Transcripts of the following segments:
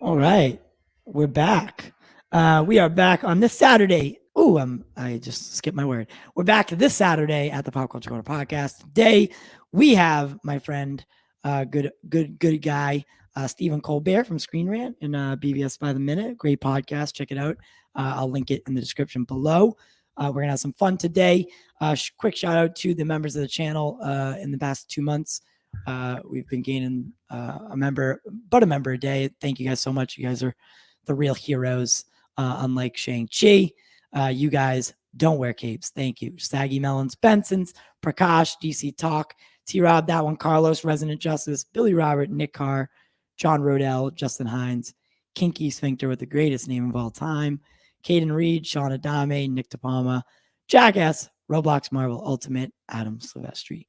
All right, we're back. We are back on this Saturday. I just skipped my word. We're back this Saturday at the Pop Culture Corner podcast. Today we have my friend, good guy, Stephen Colbert from Screen Rant and BVS By The Minute. Great podcast. Check it out. I'll link it in the description below. We're gonna have some fun today. Quick shout out to the members of the channel in the past 2 months. We've been gaining a member a day. Thank you guys so much. You guys are the real heroes. Unlike Shang-Chi, you guys don't wear capes. Thank you. Saggy Melons, Benson's, Prakash, DC Talk, T-Rob, that one, Carlos, Resident Justice, Billy Robert, Nick Carr, John Rodell, Justin Hines, Kinky Sphincter with the greatest name of all time, Caiden Reed, Sean Adame, Nick DePalma, Jackass, Roblox Marvel Ultimate, Adam Silvestri.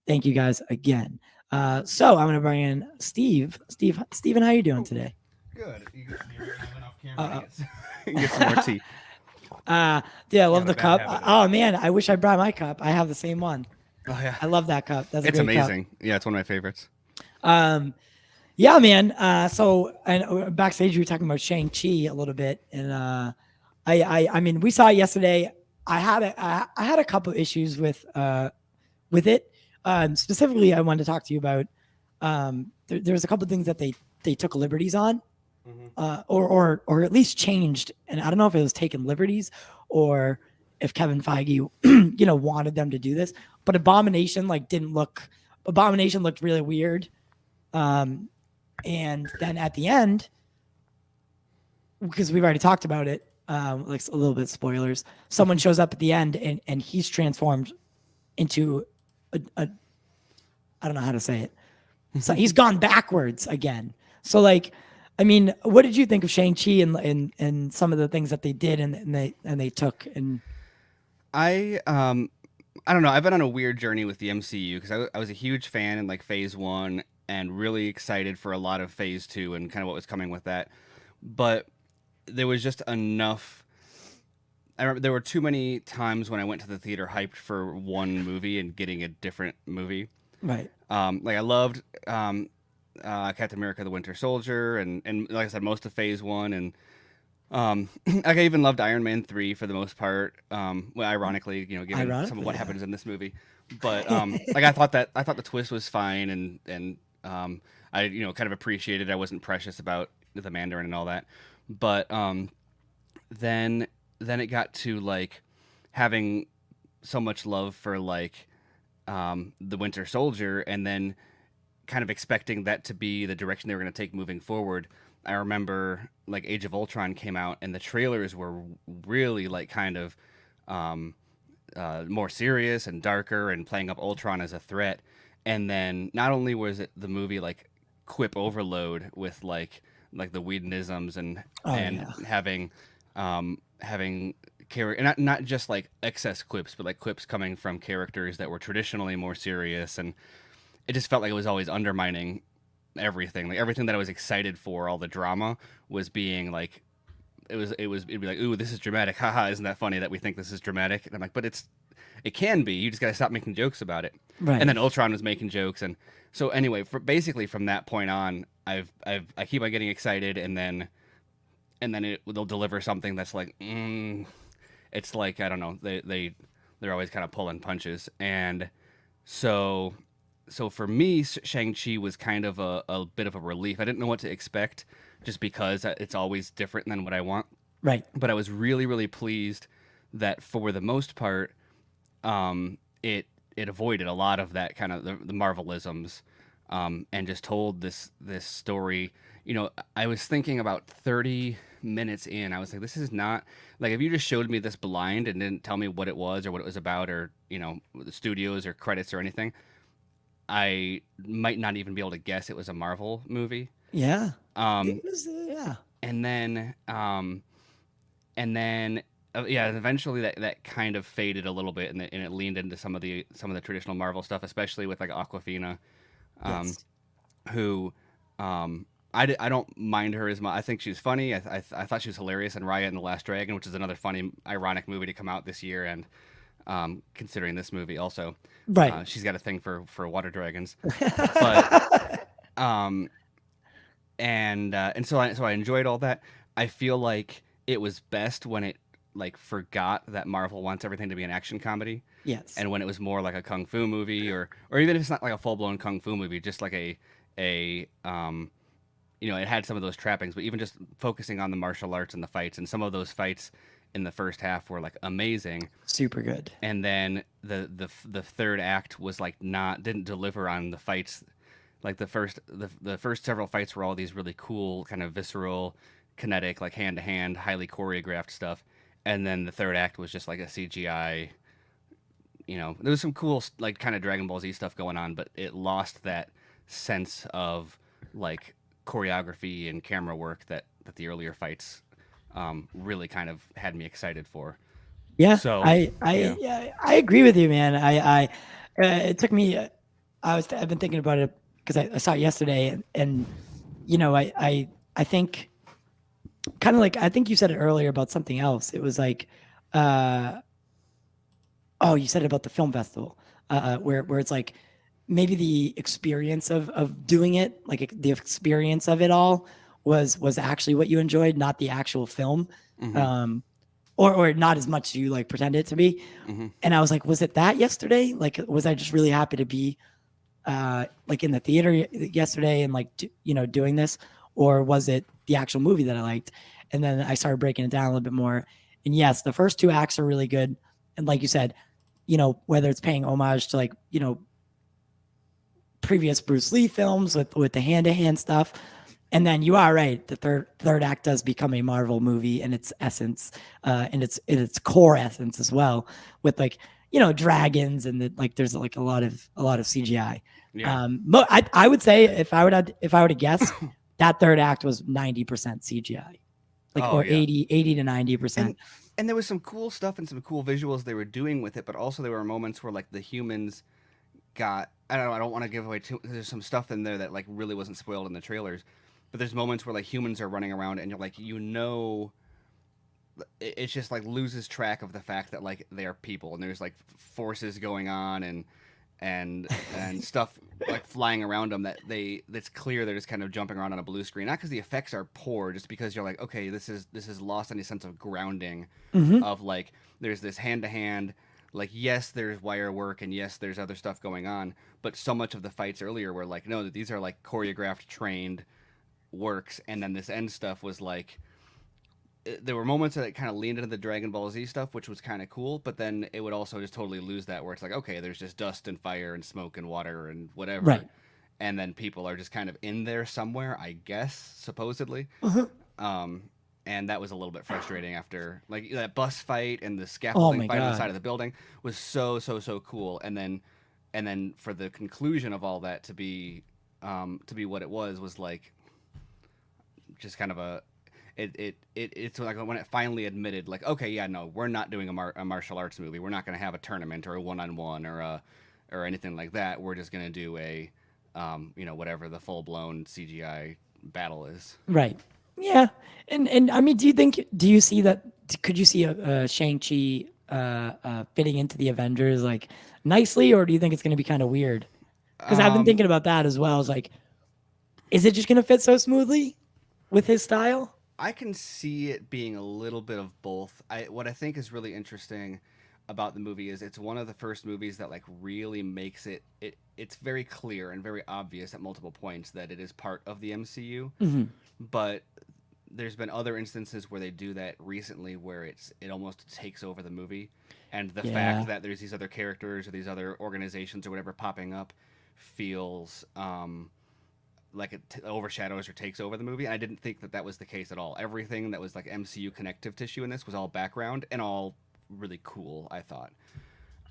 Thank you guys again. So I'm going to bring in Steve. Steven, how you doing today? Good. You're off camera. Get some more tea. Yeah, I love the cup. Oh man, I wish I brought my cup. I have the same one. Oh yeah, I love that cup. That's it's amazing. Cup. Yeah, it's one of my favorites. Yeah, man. So and backstage we were talking about Shang-Chi a little bit, and I mean we saw it yesterday. I had a couple issues with it. Specifically, I wanted to talk to you about. There was a couple of things that they took liberties on, or at least changed. And I don't know if it was taking liberties or if Kevin Feige, wanted them to do this. But Abomination looked really weird. And then at the end, because we've already talked about it, like a little bit spoilers, someone shows up at the end and he's transformed into I don't know how to say it. So he's gone backwards again. So I mean, what did you think of Shang-Chi and some of the things that they did and they took? And I don't know. I've been on a weird journey with the MCU because I was a huge fan in Phase 1 and really excited for a lot of Phase 2 and kind of what was coming with that. But there was just enough. I remember there were too many times when I went to the theater hyped for one movie and getting a different movie. Right. I loved Captain America: The Winter Soldier, and like I said, most of Phase 1, and I even loved Iron Man 3 for the most part. Well, ironically, given some of what happens in this movie, but I thought the twist was fine, and I kind of appreciated. I wasn't precious about the Mandarin and all that, but then it got to having so much love for the Winter Soldier, and then kind of expecting that to be the direction they were going to take moving forward. I remember Age of Ultron came out and the trailers were really kind of more serious and darker and playing up Ultron as a threat. And then not only was it the movie quip overload with the Whedonisms and having not just excess quips, but quips coming from characters that were traditionally more serious, and it just felt like it was always undermining everything. Everything that I was excited for, all the drama was being it'd be ooh, this is dramatic, haha, isn't that funny that we think this is dramatic? And I'm but it can be. You just gotta stop making jokes about it. Right. And then Ultron was making jokes, and so anyway, basically from that point on, I keep on getting excited, and then they'll deliver something that's it's I don't know, they're always kind of pulling punches. And so for me, Shang-Chi was kind of a bit of a relief. I didn't know what to expect just because it's always different than what I want. Right. But I was really, really pleased that for the most part, it avoided a lot of that kind of the Marvelisms, and just told this story. I was thinking about 30 minutes in, I was like, this is not if you just showed me this blind and didn't tell me what it was or what it was about, or the studios or credits or anything, I might not even be able to guess it was a Marvel movie. Yeah. It Um, was, yeah. and then and then yeah, eventually that kind of faded a little bit, and it leaned into some of the traditional Marvel stuff, especially with like Aquafina, um, Yes. who I don't mind her as much. I think she's funny. I thought she was hilarious in Raya and the Last Dragon, which is another funny, ironic movie to come out this year, and considering this movie also, Right. she's got a thing for water dragons, but um, and so I enjoyed all that. I feel like it was best when it like forgot that Marvel wants everything to be an action comedy, Yes. and when it was more like a kung fu movie, or even if it's not like a full blown kung fu movie, just like a it had some of those trappings, but even just focusing on the martial arts and the fights, and some of those fights in the first half were like amazing, Super good. and then the third act was like not didn't deliver on the fights. Like the first several fights were all these really cool kind of visceral, kinetic, like hand to hand, highly choreographed stuff, and then the third act was just like a CGI. There was some cool like kind of Dragon Ball Z stuff going on, but it lost that sense of like choreography and camera work that the earlier fights really kind of had me excited for. Yeah. So I yeah. yeah, I agree with you, man. It took me. I've been thinking about it because I saw it yesterday, and I think kind of like I think you said it earlier about something else. It was like, uh, oh, you said it about the film festival, where it's like maybe the experience of doing it, like the experience of it all, was actually what you enjoyed, not the actual film, Hmm. um, or not as much as you like pretend it to be. Hmm. And I was like, was it that yesterday? Like, was I just really happy to be like in the theater yesterday and like doing this, or was it the actual movie that I liked? And then I started breaking it down a little bit more. And yes, the first two acts are really good. And like you said, whether it's paying homage to like previous Bruce Lee films with the hand to hand stuff. And then you are right. The third act does become a Marvel movie in its essence, and its core essence as well, with like dragons and like there's like a lot of CGI. Yeah. But I would say if I were to guess, that third act was 90% CGI, like Oh or yeah. 80 to And 90%. and there was some cool stuff and some cool visuals they were doing with it, but also there were moments where like the humans got I don't know, I don't want to give away too there's some stuff in there that like really wasn't spoiled in the trailers. But there's moments where like humans are running around and you're like it's just like loses track of the fact that like they are people and there's like forces going on and stuff like flying around them that's clear they're just kind of jumping around on a blue screen, not because the effects are poor, just because you're like, okay, this is lost any sense of grounding Hmm. of like there's this hand to hand, like yes there's wire work and yes there's other stuff going on, but so much of the fights earlier were like no, that these are like choreographed trained works, and then this end stuff was like there were moments that it kind of leaned into the Dragon Ball Z stuff, which was kind of cool, but then it would also just totally lose that, where it's like, okay, there's just dust and fire and smoke and water and whatever, Right. and then people are just kind of in there somewhere, I guess, supposedly. Uh-huh. Um, and that was a little bit frustrating after like that bus fight and the Oh scaffolding my fight on the side god. of the building was so cool, and then for the conclusion of all that to be what it was like just kind of it's like when it finally admitted like, okay, yeah, no, we're not doing a martial arts movie, we're not going to have a tournament or a one-on-one or anything like that, we're just going to do a whatever the full-blown CGI battle is. Right. Yeah. And I mean, do you see that? Could you see a Shang-Chi fitting into the Avengers like nicely, or do you think it's going to be kind of weird? Because I've been um thinking about that as well. It's like, is it just going to fit so smoothly with his style? I can see it being a little bit of both. What I think is really interesting about the movie is it's one of the first movies that like really makes it's very clear and very obvious at multiple points that it is part of the MCU, Hmm. but there's been other instances where they do that recently where it almost takes over the movie, and the fact Yeah. that there's these other characters or these other organizations or whatever popping up feels like it overshadows or takes over the movie. And I didn't think that was the case at all. Everything that was like MCU connective tissue in this was all background and all really cool, I thought.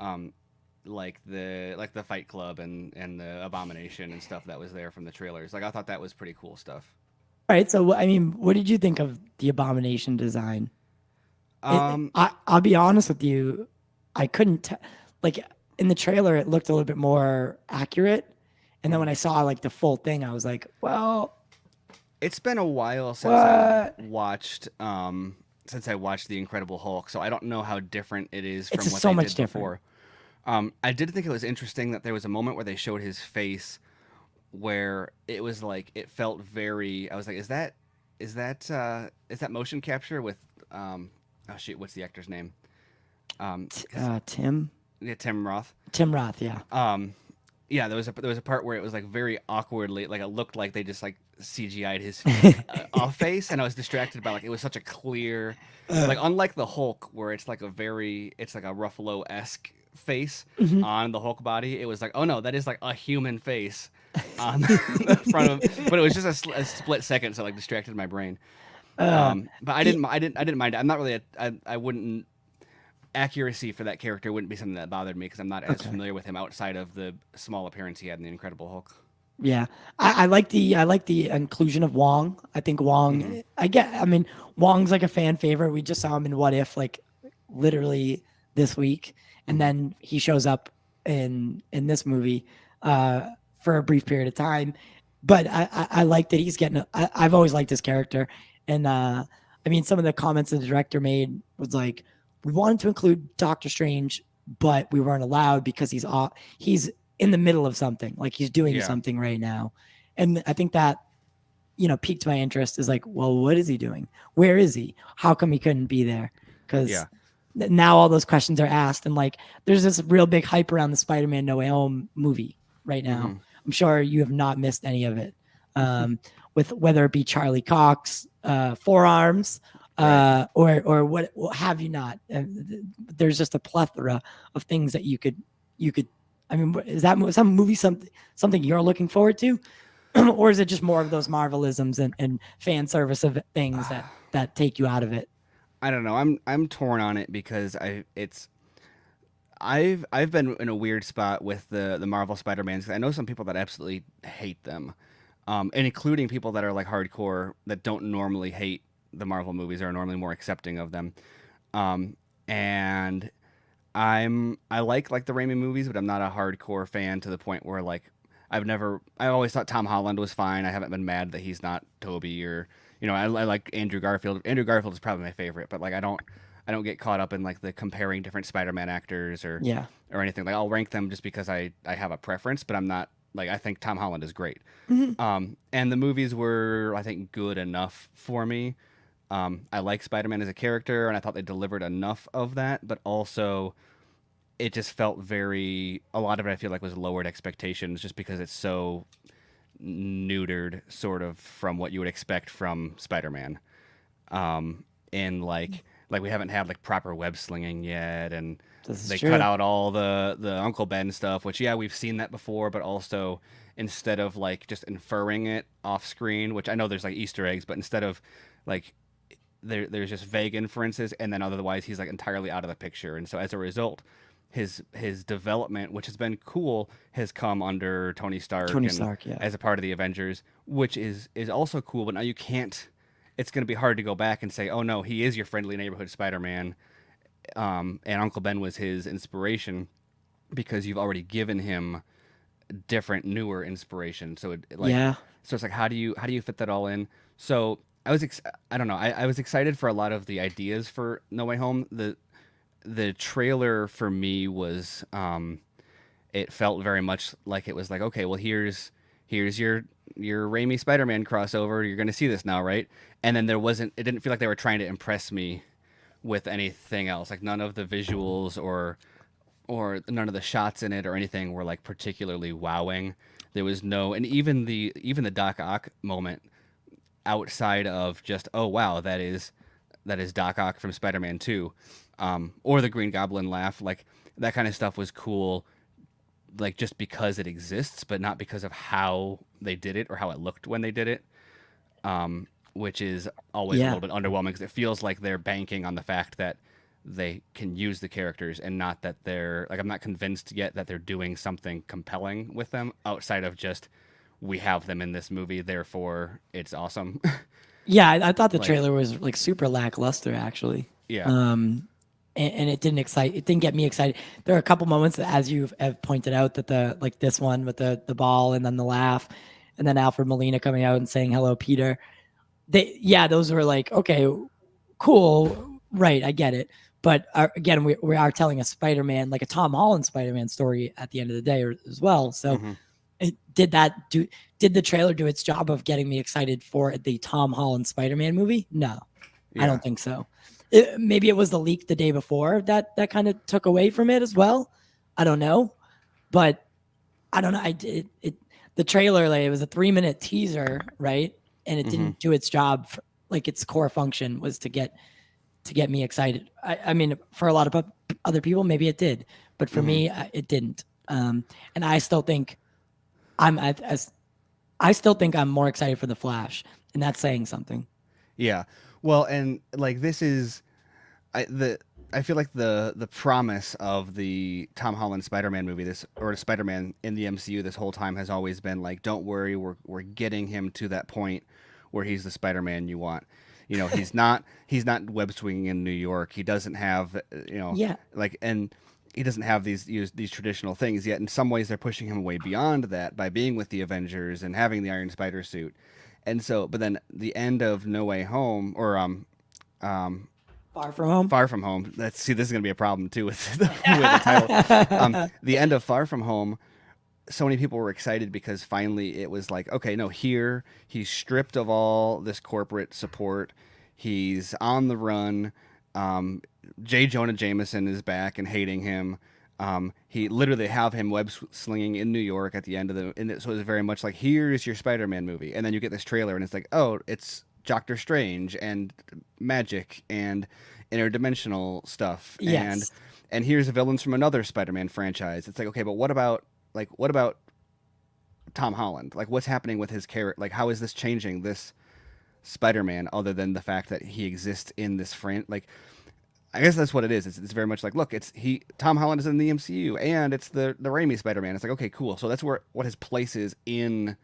Um, like the Fight Club and the Abomination and stuff that was there from the trailers. Like I thought that was pretty cool stuff. All right. So, I mean, what did you think of the Abomination design? Um, I'll be honest with you. I couldn't like in the trailer, it looked a little bit more accurate. And then when I saw like the full thing, I was like, well, it's been a while what? since I watched The Incredible Hulk, so I don't know how different it is It's from just what so they much did different. before. I did think it was interesting that there was a moment where they showed his face where it was like it felt very. I was like, is that motion capture with oh shit, what's the actor's name? 'Cause Tim? yeah, Tim Roth. Tim Roth, yeah. Yeah, there was a part where it was like very awkwardly, like it looked like they just like CGI'd his off face, and I was distracted by like it was such a clear, like unlike the Hulk where it's like a Ruffalo esque face on the Hulk body. It was like, oh no, that is like a human face on the front of, but it was just a split second, so like distracted my brain. But I didn't mind it. I'm not really I wouldn't accuracy for that character wouldn't be something that bothered me because I'm not as familiar with him outside of the small appearance he had in the Incredible Hulk. Yeah, I like the inclusion of Wong. I think Mm-hmm. Wong. I mean, Wong's like a fan favorite. We just saw him in What If, like literally this week, and Mm-hmm. then he shows up in this movie for a brief period of time. But I like that he's getting. I've always liked his character, and I mean, some of the comments the director made was like, we wanted to include Doctor Strange, but we weren't allowed because he's in the middle of something, like he's doing Yeah. something right now. And I think that, piqued my interest is like, well, what is he doing? Where is he? How come he couldn't be there? Because Yeah. now all those questions are asked. And like, there's this real big hype around the Spider Man No Way Home movie right now. Mm-hmm. I'm sure you have not missed any of it. With whether it be Charlie Cox, forearms, Right. or what have you not. There's just a plethora of things that you could. I mean, is that some movie something you're looking forward to, or is it just more of those Marvelisms and fan service of things that take you out of it? I don't know. I'm torn on it because I've been in a weird spot with the Marvel Spider-Mans. 'Cause I know some people that absolutely hate them, and including people that are like hardcore that don't normally hate the Marvel movies or are normally more accepting of them. And I like the Raimi movies, but I'm not a hardcore fan to the point where like I always thought Tom Holland was fine. I haven't been mad that he's not Toby or I like Andrew Garfield. Andrew Garfield is probably my favorite, but like I don't get caught up in like the comparing different Spider-Man actors Yeah. or anything. Like I'll rank them just because I have a preference, but I'm not like I think Tom Holland is great. And the movies were I think good enough for me. I like Spider-Man as a character, and I thought they delivered enough of that, but also it just felt a lot of it I feel like was lowered expectations just because it's so neutered sort of from what you would expect from Spider-Man. And like we haven't had like proper web slinging yet, and This is they cut true. out all the Uncle Ben stuff, which yeah, we've seen that before, but also instead of like just inferring it off screen, which I know there's like Easter eggs, but instead of like there's just vague inferences, and then otherwise he's like entirely out of the picture, and so as a result, his development, which has been cool, has come under Tony Stark Tony and Stark, yeah. as a part of the Avengers, which is also cool. But now you can't. It's going to be hard to go back and say, oh no, he is your friendly neighborhood Spider-Man, and Uncle Ben was his inspiration because you've already given him different, newer inspiration. So Yeah. so it's like how do you fit that all in? So I don't know. I was excited for a lot of the ideas for No Way Home. The trailer for me was it felt very much like it was like, okay, well here's your Raimi Spider-Man crossover. You're gonna see this now, right? And then it didn't feel like they were trying to impress me with anything else. Like none of the visuals or none of the shots in it or anything were like particularly wowing. There was no, and even the Doc Ock moment outside of just, oh wow, that is Doc Ock from Spider-Man 2, or the Green Goblin laugh, like that kind of stuff was cool, like just because it exists, but not because of how they did it or how it looked when they did it, which is always a Yeah. little bit underwhelming because it feels like they're banking on the fact that they can use the characters, and not that they're like, I'm not convinced yet that they're doing something compelling with them outside of just, we have them in this movie, therefore it's awesome. Yeah, I thought the Like, trailer was like super lackluster actually. yeah. And it didn't excite. It didn't get me excited. There are a couple moments that, as you have pointed out, that the like this one with the ball and then the laugh, and then Alfred Molina coming out and saying hello, Peter. Those were like, okay, cool, right? I get it. But again, we are telling a Spider-Man, like a Tom Holland Spider-Man story at the end of the day as well. So Mm-hmm. did the trailer do its job of getting me excited for the Tom Holland Spider-Man movie? No, I Yeah. don't think so. Maybe it was the leak the day before that kind of took away from it as well. I don't know, but I don't know. The trailer, like, it was a 3-minute teaser, right? And it Mm-hmm. didn't do its job. Like, its core function was to get me excited. I mean, for a lot of other people, maybe it did, but for Mm-hmm. me, it didn't. And I still think I'm as I still think I'm more excited for the Flash, and that's saying something. Yeah. Well, and like, this is, I feel like the promise of the Tom Holland Spider-Man movie, this, or Spider-Man in the MCU, this whole time has always been like, don't worry, we're getting him to that point where he's the Spider-Man you want. You know, he's not web swinging in New York. He doesn't have, Yeah. like, and he doesn't have these traditional things yet. In some ways, they're pushing him way beyond that by being with the Avengers and having the Iron Spider suit. And so, but then the end of No Way Home, or um, Far From Home. Far From Home. Let's see, this is gonna be a problem too with with the title. The end of Far From Home. So many people were excited because finally it was like, okay, no, here he's stripped of all this corporate support. He's on the run. Um, J. Jonah Jameson is back and hating him. He literally have him web slinging in New York at the end of so it's very much like, here's your Spider-Man movie, and then you get this trailer and it's like, oh, it's Doctor Strange and magic and interdimensional stuff, Yes. and here's the villains from another Spider-Man franchise. It's like, okay, but what about Tom Holland? Like, what's happening with his character? Like, how is this changing this Spider-Man, other than the fact that he exists in this like, I guess that's what it is. It's very much like, look, Tom Holland is in the MCU, and it's the Raimi Spider-Man. It's like, okay, cool. So that's what his place is in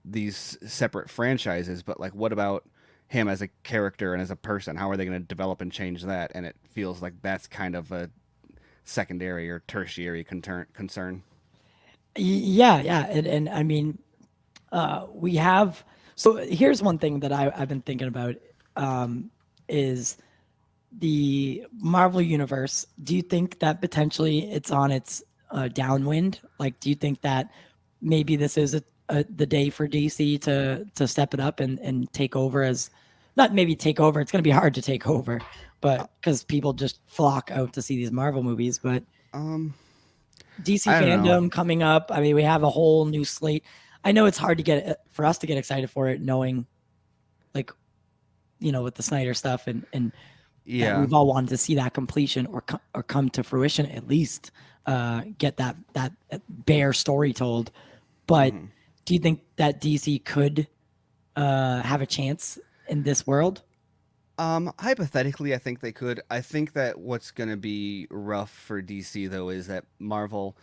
these separate franchises. But like, what about him as a character and as a person? How are they going to develop and change that? And it feels like that's kind of a secondary or tertiary concern. Yeah, and I mean, we have. So here's one thing that I've been thinking about, is the Marvel universe. Do you think that potentially it's on its downwind? Like, do you think that maybe this is the day for DC to step it up and take over, as not maybe take over? It's going to be hard to take over, but because people just flock out to see these Marvel movies. But Um, DC I don't know. fandom coming up. I mean, we have a whole new slate. I know it's hard to get for us to get excited for it, knowing, like, with the Snyder stuff, and that Yeah. we've all wanted to see that completion or come to fruition, at least get that bare story told. But Hmm. do you think that DC could have a chance in this world? Hypothetically, I think they could. I think that what's gonna be rough for DC though is that Marvel,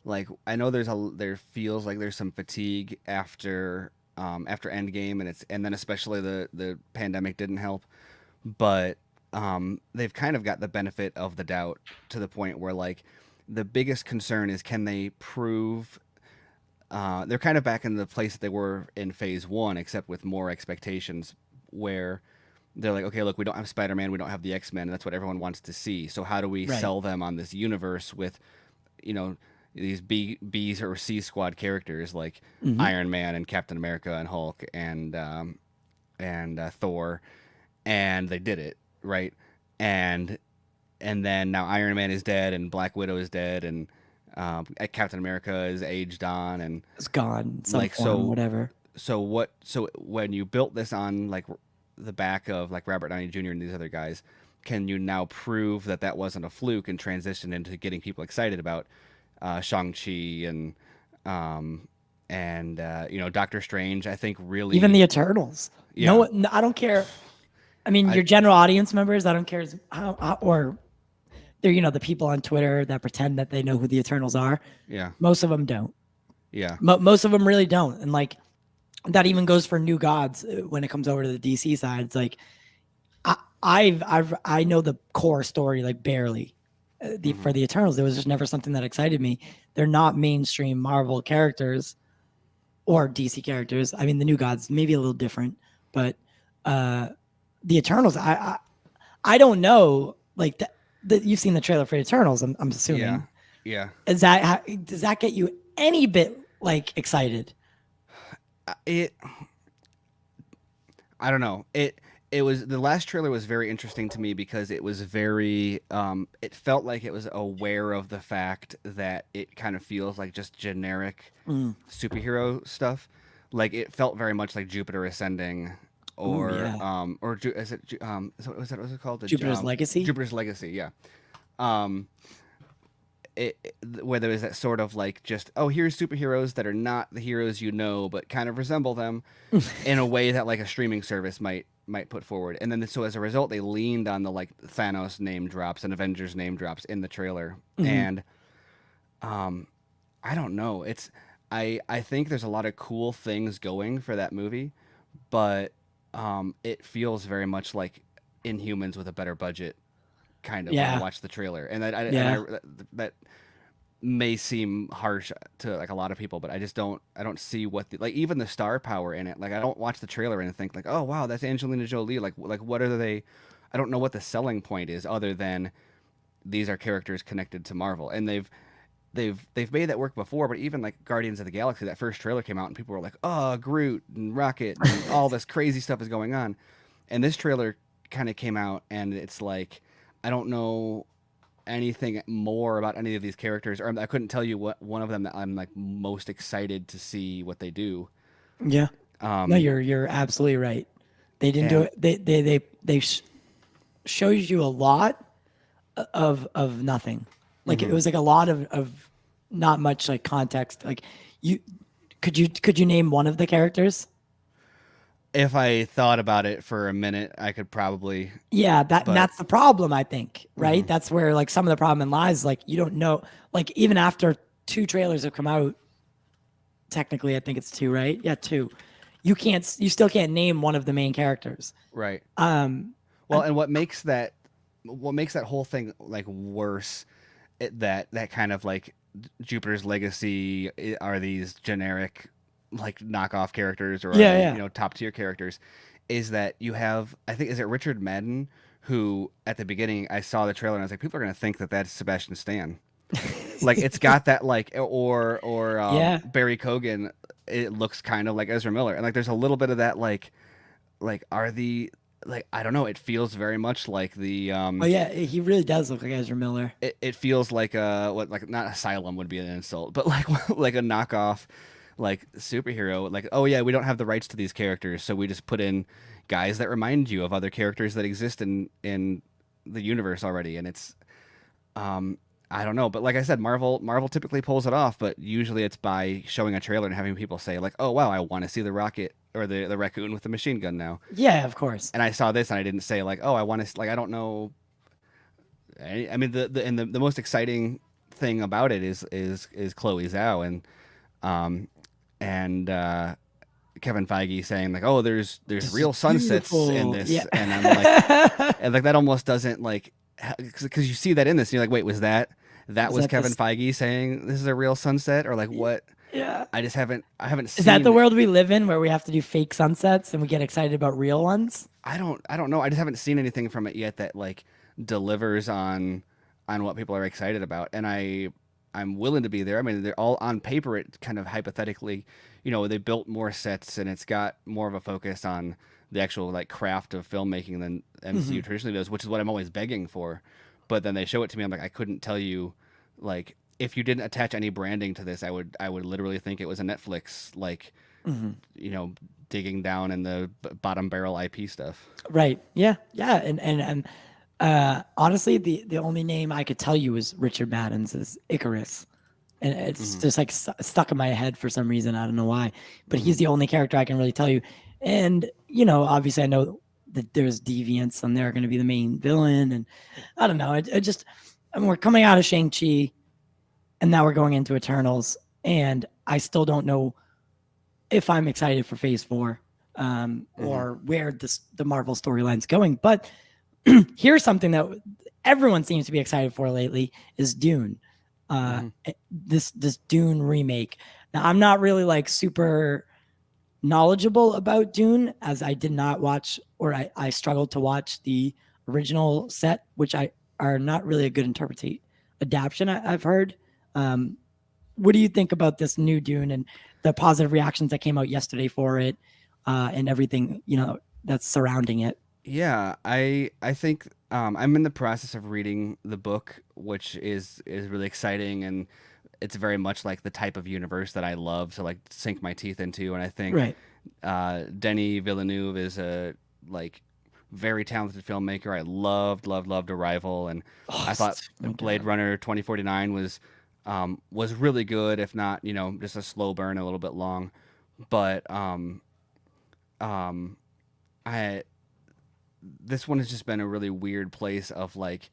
like, I know there feels like there's some fatigue after Endgame, and then especially the pandemic didn't help, but they've kind of got the benefit of the doubt to the point where, like, the biggest concern is, can they prove they're kind of back in the place that they were in Phase One, except with more expectations, where they're like, okay, look, we don't have Spider-Man, we don't have the X-Men, and that's what everyone wants to see. So how do we Right. sell them on this universe with, you know, these B's or C squad characters like Hmm. Iron Man and Captain America and Hulk and Thor, and they did it right, and then now Iron Man is dead and Black Widow is dead and Captain America is aged on, and It's gone in some like, form, whatever. so when you built this on, like, the back of like Robert Downey Jr. and these other guys, can you now prove that that wasn't a fluke and transition into getting people excited about Shang-Chi and Doctor Strange? I think Even really, the Eternals. yeah. No, I don't care. I mean, I your general audience members, I don't care or they're the people on Twitter that pretend that they know who the Eternals are. Yeah. Most of them don't. Yeah. Most of them really don't. And like that even goes for New Gods when it comes over to the DC side. It's like I know the core story like barely. For the Eternals, it was just never something that excited me. They're not mainstream Marvel characters or DC characters. I mean, the New Gods maybe a little different, but the Eternals, I don't know. Like you've seen the trailer for Eternals, I'm assuming. Yeah. Yeah. Does that get you any bit like excited? I don't know. It was, the last trailer was very interesting to me because it was very it felt like it was aware of the fact that it kind of feels like just generic superhero stuff. Like it felt very much like Jupiter Ascending or is it what's it called? Jupiter's Legacy? Jupiter's Legacy, yeah. Where there was that sort of like just, oh, here's superheroes that are not the heroes but kind of resemble them in a way that like a streaming service might put forward. And then so as a result, they leaned on the like Thanos name drops and Avengers name drops in the trailer. And I don't know. I think there's a lot of cool things going for that movie, but it feels very much like Inhumans with a better budget. Kind of when I watch the trailer, and that may seem harsh to like a lot of people, but I don't see what like even the star power in it. Like I don't watch the trailer and think like, oh wow, that's Angelina Jolie. Like what are they? I don't know what the selling point is other than these are characters connected to Marvel, and they've made that work before. But even like Guardians of the Galaxy, that first trailer came out, and people were like, oh, Groot and Rocket and all this crazy stuff is going on, and this trailer kind of came out, and it's like, I don't know anything more about any of these characters, or I couldn't tell you what one of them that I'm like most excited to see what they do. Yeah. No, you're absolutely right. They didn't do it. They showed you a lot of nothing. Like it was like a lot of not much like context. Like could you name one of the characters? If I thought about it for a minute, I could probably. Yeah, that's the problem, I think, right? That's where like some of the problem lies. Like you don't know, like even after 2 trailers have come out, technically I think it's 2, right? Yeah, 2. You still can't name one of the main characters. Right. And what makes that whole thing like worse, that kind of like Jupiter's Legacy are these generic like knockoff characters or top tier characters, is that you have, I think, is it Richard Madden, who at the beginning I saw the trailer and I was like, people are gonna think that that's Sebastian Stan. Like it's got that like or Barry Keoghan, it looks kind of like Ezra Miller, and like there's a little bit of that like are the like, I don't know, it feels very much like the oh yeah, he really does look like Ezra Miller. It feels like like not Asylum would be an insult, but like like a knockoff like superhero, like, oh yeah, we don't have the rights to these characters, so we just put in guys that remind you of other characters that exist in the universe already. And it's I don't know, but like I said, Marvel typically pulls it off, but usually it's by showing a trailer and having people say like, oh wow, I want to see the rocket or the raccoon with the machine gun now. Yeah, of course. And I saw this and I didn't say like, oh, I want to, like, I don't know. I mean, the most exciting thing about it is Chloe Zhao and Kevin Feige saying like, oh, there's real sunsets in this, and I'm like, and like that almost doesn't like, because you see that in this, and you're like, wait, was that was Kevin Feige saying this is a real sunset, or like what? Yeah, I haven't seen. Is that the world we live in, where we have to do fake sunsets and we get excited about real ones? I don't know. I just haven't seen anything from it yet that like delivers on what people are excited about, and I'm willing to be there. I mean, they're all on paper. It kind of hypothetically, they built more sets and it's got more of a focus on the actual like craft of filmmaking than MCU traditionally does, which is what I'm always begging for. But then they show it to me. I'm like, I couldn't tell you, like, if you didn't attach any branding to this, I would literally think it was a Netflix, like, digging down in the bottom barrel IP stuff. Right. Yeah. Yeah. And honestly, the only name I could tell you is Richard Madden's is Icarus. And it's just like stuck in my head for some reason. I don't know why, but he's the only character I can really tell you. And, obviously I know that there's deviants and they're going to be the main villain. And I don't know. and we're coming out of Shang-Chi, and now we're going into Eternals, and I still don't know if I'm excited for Phase 4 or where the Marvel storyline's going. But here's something that everyone seems to be excited for lately is Dune. This Dune remake. Now, I'm not really like super knowledgeable about Dune, as I did not watch, or I struggled to watch the original set, which are not really a good adaptation I've heard. What do you think about this new Dune and the positive reactions that came out yesterday for it, and everything that's surrounding it? Yeah, I think I'm in the process of reading the book, which is really exciting, and it's very much like the type of universe that I love to like sink my teeth into. And I think Right. Denis Villeneuve is a like very talented filmmaker. I loved Arrival, and I thought Blade Runner 2049 was really good, if not just a slow burn, a little bit long, but I this one has just been a really weird place of like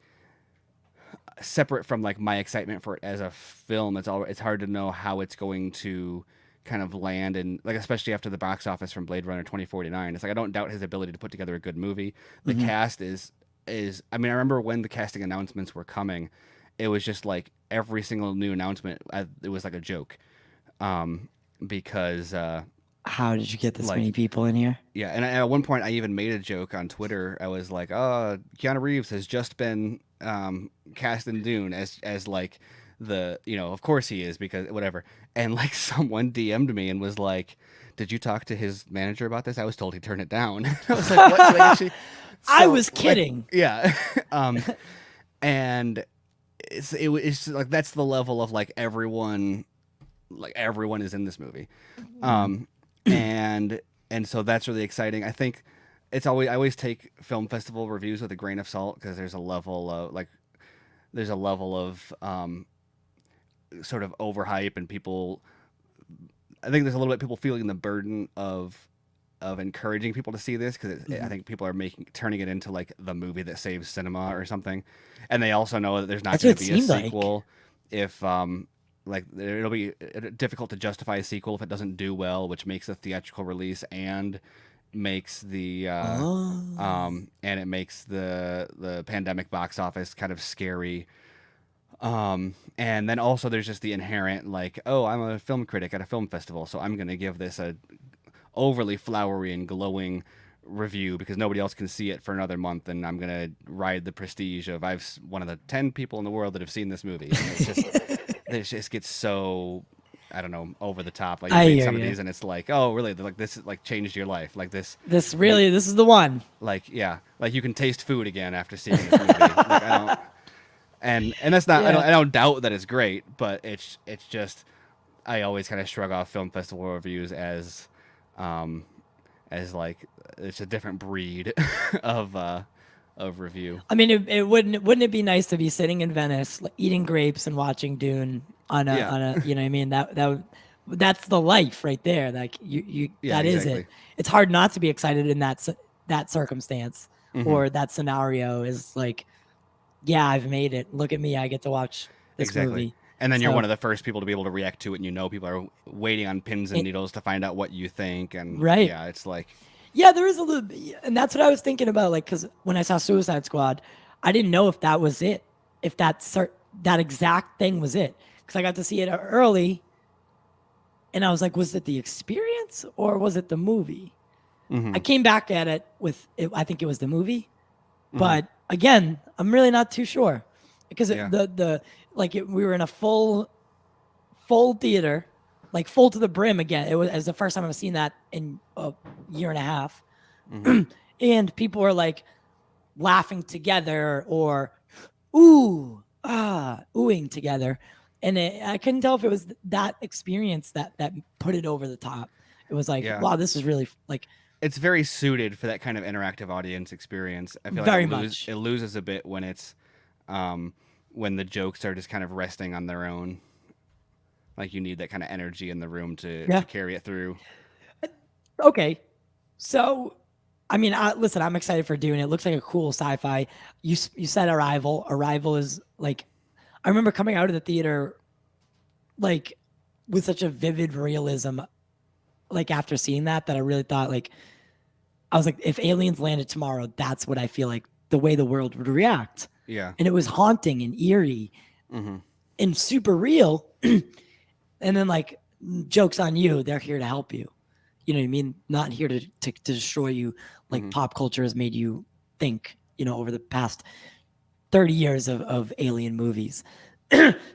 separate from like my excitement for it as a film. It's hard to know how it's going to kind of land, and like especially after the box office from Blade Runner 2049. It's like I don't doubt his ability to put together a good movie. The cast is I mean, I remember when the casting announcements were coming, it was just like every single new announcement it was like a joke. Because how did you get this many people in here? Yeah, and at one point I even made a joke on Twitter. I was like, "Oh, Keanu Reeves has just been cast in Dune as like the of course he is, because whatever." And like someone DM'd me and was like, "Did you talk to his manager about this? I was told he turned it down." I was like, "What?" Actually, I was kidding. Like, yeah, and it's like that's the level of like everyone is in this movie. And so that's really exciting. I think I always take film festival reviews with a grain of salt, because there's a level of sort of overhype, and people, I think there's a little bit people feeling the burden of encouraging people to see this, because I think people are turning it into like the movie that saves cinema or something, and they also know that there's not going to be a sequel if like it'll be difficult to justify a sequel if it doesn't do well, which makes a theatrical release and makes the and it makes the pandemic box office kind of scary. And then also there's just the inherent like, oh, I'm a film critic at a film festival, so I'm going to give this a overly flowery and glowing review because nobody else can see it for another month, and I'm going to ride the prestige of I've one of the 10 people in the world that have seen this movie. And it's just it just gets so, I don't know, over the top. Like you read some of these and it's like, oh, really? Like this like changed your life. Like this is the one. Like, yeah, like you can taste food again after seeing this movie. Like, I don't, and that's not. Yeah. I don't doubt that it's great, but it's just I always kind of shrug off film festival reviews as like it's a different breed of review. I mean, it wouldn't it be nice to be sitting in Venice, like, eating grapes and watching Dune on a you know what I mean, that's the life right there. Like you that exactly. Is it. It's hard not to be excited in that circumstance or that scenario. Is like, yeah, I've made it. Look at me, I get to watch this movie. And then you're one of the first people to be able to react to it, and people are waiting on pins and needles to find out what you think. And right. Yeah, it's like. Yeah, there is a little bit, and that's what I was thinking about. Like, because when I saw Suicide Squad, I didn't know if that was it, if that exact thing was it, because I got to see it early, and I was like, was it the experience or was it the movie? I came back at it with, I think it was the movie, but again, I'm really not too sure, because we were in a full theater. Like full to the brim again. It was the first time I've seen that in a year and a half. And people were like laughing together or oohing together. And I couldn't tell if it was that experience that put it over the top. It was like, wow, this is really like. It's very suited for that kind of interactive audience experience. I feel very like much. It loses a bit when it's when the jokes are just kind of resting on their own. Like you need that kind of energy in the room to carry it through. Okay. So, I mean, listen, I'm excited for Dune. It looks like a cool sci-fi. You said Arrival. Arrival is like I remember coming out of the theater like with such a vivid realism, like after seeing that I really thought like I was like, if aliens landed tomorrow, that's what I feel like the way the world would react. Yeah. And it was haunting and eerie and super real. And then like, joke's on you, they're here to help you. You know what I mean? Not here to destroy you like pop culture has made you think, you know, over the past 30 years of alien movies.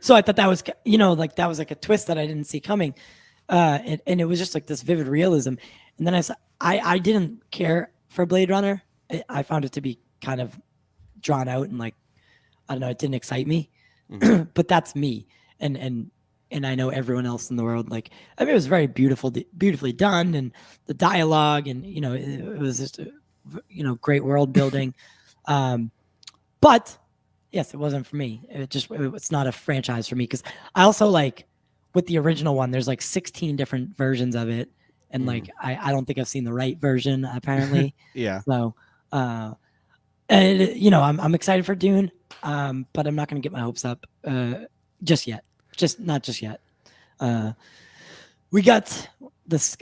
So I thought that was, you know, like that was like a twist that I didn't see coming. And it was just like this vivid realism. And then I didn't care for Blade Runner. I found it to be kind of drawn out and like, I don't know, it didn't excite me. But that's me. And I know everyone else in the world, like, I mean, it was very beautifully done, and the dialogue, and, you know, it was just, you know, great world building. But yes, it wasn't for me. It's not a franchise for me. Cause I also like with the original one, there's like 16 different versions of it. And like, I don't think I've seen the right version apparently. Yeah. So, and you know, I'm excited for Dune. But I'm not going to get my hopes up, just yet. Not just yet. We got this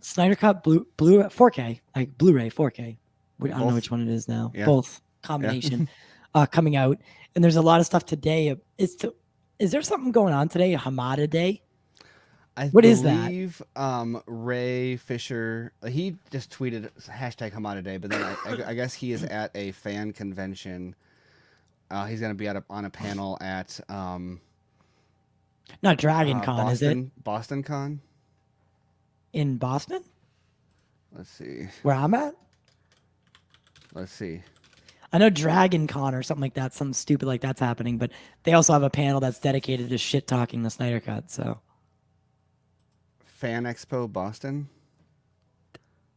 Snyder Cut Blue 4K, like Blu-ray 4K. I don't know which one it is now. Yeah. Both combination coming out, and there's a lot of stuff today. Is there something going on today? Hamada Day? What is that? Ray Fisher, he just tweeted hashtag Hamada Day, but then I guess he is at a fan convention. He's going to be on a panel at not Dragon Con, is it? Boston Con? In Boston? Let's see. Where I'm at? Let's see. I know Dragon Con or something like that, something stupid like that's happening, but they also have a panel that's dedicated to shit talking the Snyder Cut, so. Fan Expo Boston?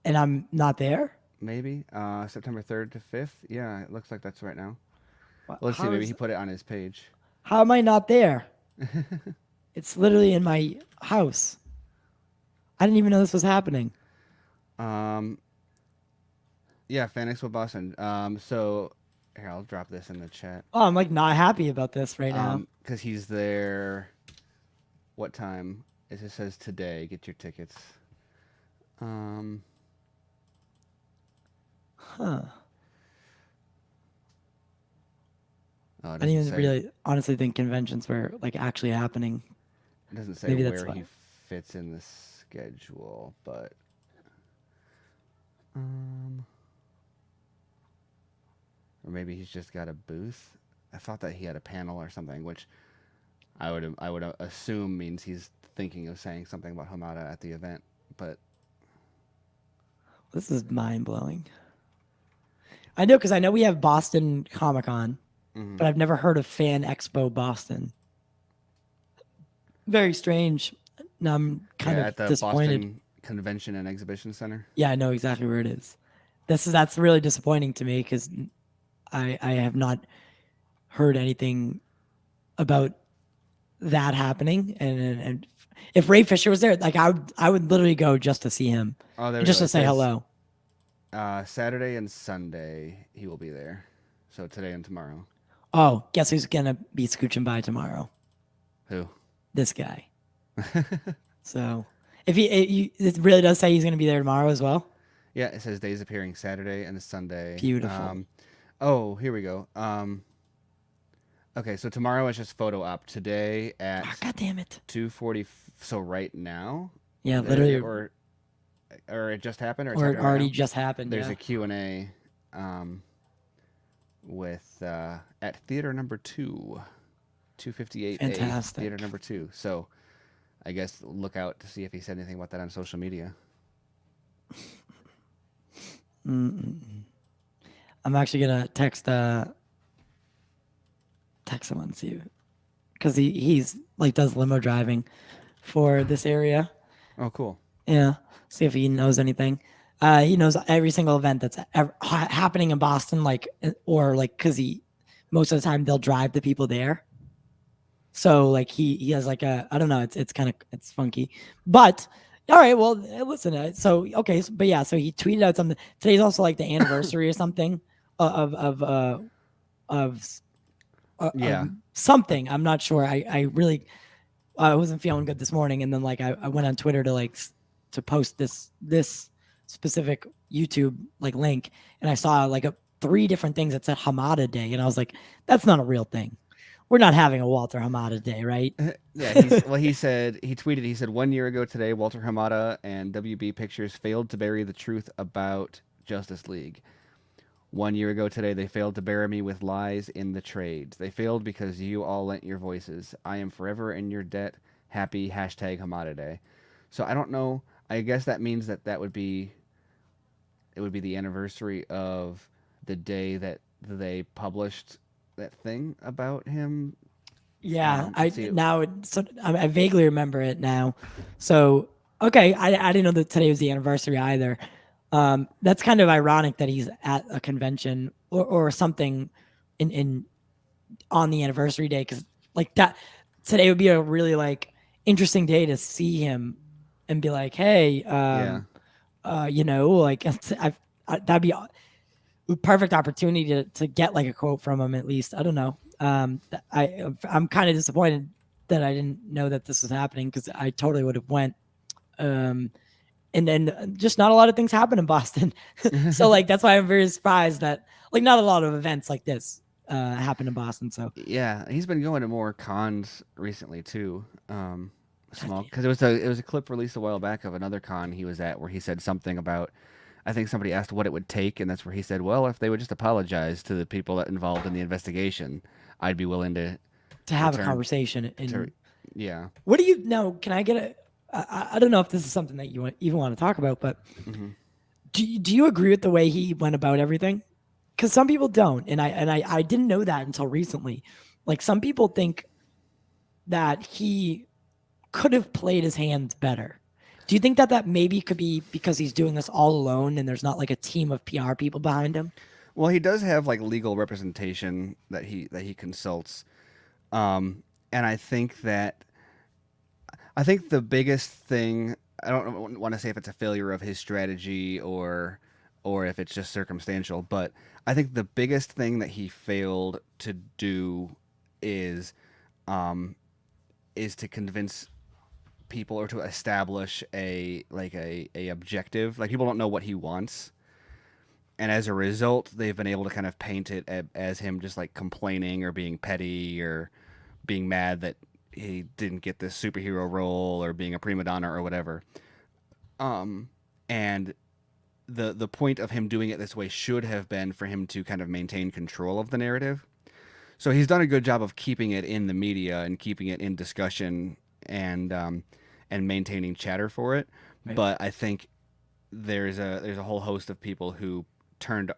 And I'm not there? Maybe. September 3rd to 5th? Yeah, it looks like that's right now. Well, let's see, maybe he put it on his page. How am I not there? It's literally in my house. I didn't even know this was happening. Yeah, Fan Expo Boston. So here, I'll drop this in the chat. Oh, I'm like not happy about this right now. Because he's there. What time? It just says today. Get your tickets. Huh. Oh, I didn't even really honestly think conventions were like actually happening. It doesn't say where he fits in the schedule, but or maybe he's just got a booth. I thought that he had a panel or something, which I would assume means he's thinking of saying something about Hamada at the event, but this is mind blowing. I know, because I know we have Boston Comic Con, but I've never heard of Fan Expo Boston. Very strange. Now I'm kind of at the disappointed. Boston Convention and Exhibition Center. Yeah, I know exactly where it is. That's really disappointing to me, because I have not heard anything about that happening, and if Ray Fisher was there, like I would literally go just to see him, just to say hello. Saturday and Sunday he will be there, so today and tomorrow. Oh, guess who's gonna be scooching by tomorrow? Who? This guy. So if it really does say he's gonna be there tomorrow as well. Yeah, it says days appearing Saturday and Sunday. Beautiful. Oh, here we go. Okay, so tomorrow is just photo op. Today at God damn it. 2:40. So right now. Yeah, literally. Or it just happened, or it already just happened. There's a Q&A, with at theater number 2, 258. Fantastic. Theater number 2. So, I guess look out to see if he said anything about that on social media. I'm actually gonna text him and see, because he's like does limo driving for this area. Oh, cool. Yeah, see if he knows anything. He knows every single event that's happening in Boston, like, or like, because most of the time they'll drive the people there. So like he has like I don't know, it's kind of, it's funky, but all right, well, listen, so okay, but yeah, so he tweeted out something. Today's also like the anniversary or something of Yeah. something. I'm not sure. I wasn't feeling good this morning, and then like I went on Twitter to to post this specific YouTube like link, and I saw like three different things that said Hamada Day, and I was like, that's not a real thing. We're not having a Walter Hamada Day, right? Yeah, he tweeted, he said 1 year ago today, Walter Hamada and WB Pictures failed to bury the truth about Justice League. 1 year ago today, they failed to bury me with lies in the trades. They failed because you all lent your voices. I am forever in your debt. Happy hashtag Hamada Day. So I don't know. I guess that means that it would be the anniversary of the day that they published that thing about him. Yeah, Let's see. I vaguely remember it now. So okay, I didn't know that today was the anniversary either. That's kind of ironic that he's at a convention or something in on the anniversary day, because like that today would be a really like interesting day to see him and be like, hey, Yeah. like that'd be a perfect opportunity to get like a quote from him at least. I don't know. I'm kind of disappointed that I didn't know that this was happening, because I totally would have went. Um, and then just not a lot of things happen in Boston, so like that's why I'm very surprised that like not a lot of events like this happen in Boston. So Yeah, he's been going to more cons recently too. God Small, damn. because it was a clip released a while back of another con he was at where he said something about, I think somebody asked what it would take, and that's where he said, well, if they would just apologize to the people that involved in the investigation, I'd be willing to To have a return conversation. to And yeah. what do you know? Can I get a? I don't know if this is something that you even want to talk about, but Hmm. do you agree with the way he went about everything? Because some people don't, and I didn't know that until recently. Like some people think that he could have played his hands better. Do you think that maybe could be because he's doing this all alone and there's not like a team of PR people behind him? Well, he does have like legal representation that he consults, and I think the biggest thing, I don't want to say if it's a failure of his strategy or if it's just circumstantial, but I think the biggest thing that he failed to do is um, is to convince people or to establish a objective. Like people don't know what he wants, and as a result, they've been able to kind of paint it as him just like complaining or being petty or being mad that he didn't get this superhero role or being a prima donna or whatever. And the point of him doing it this way should have been for him to kind of maintain control of the narrative. So he's done a good job of keeping it in the media and keeping it in discussion and maintaining chatter for it. Right. But I think there's a whole host of people who turned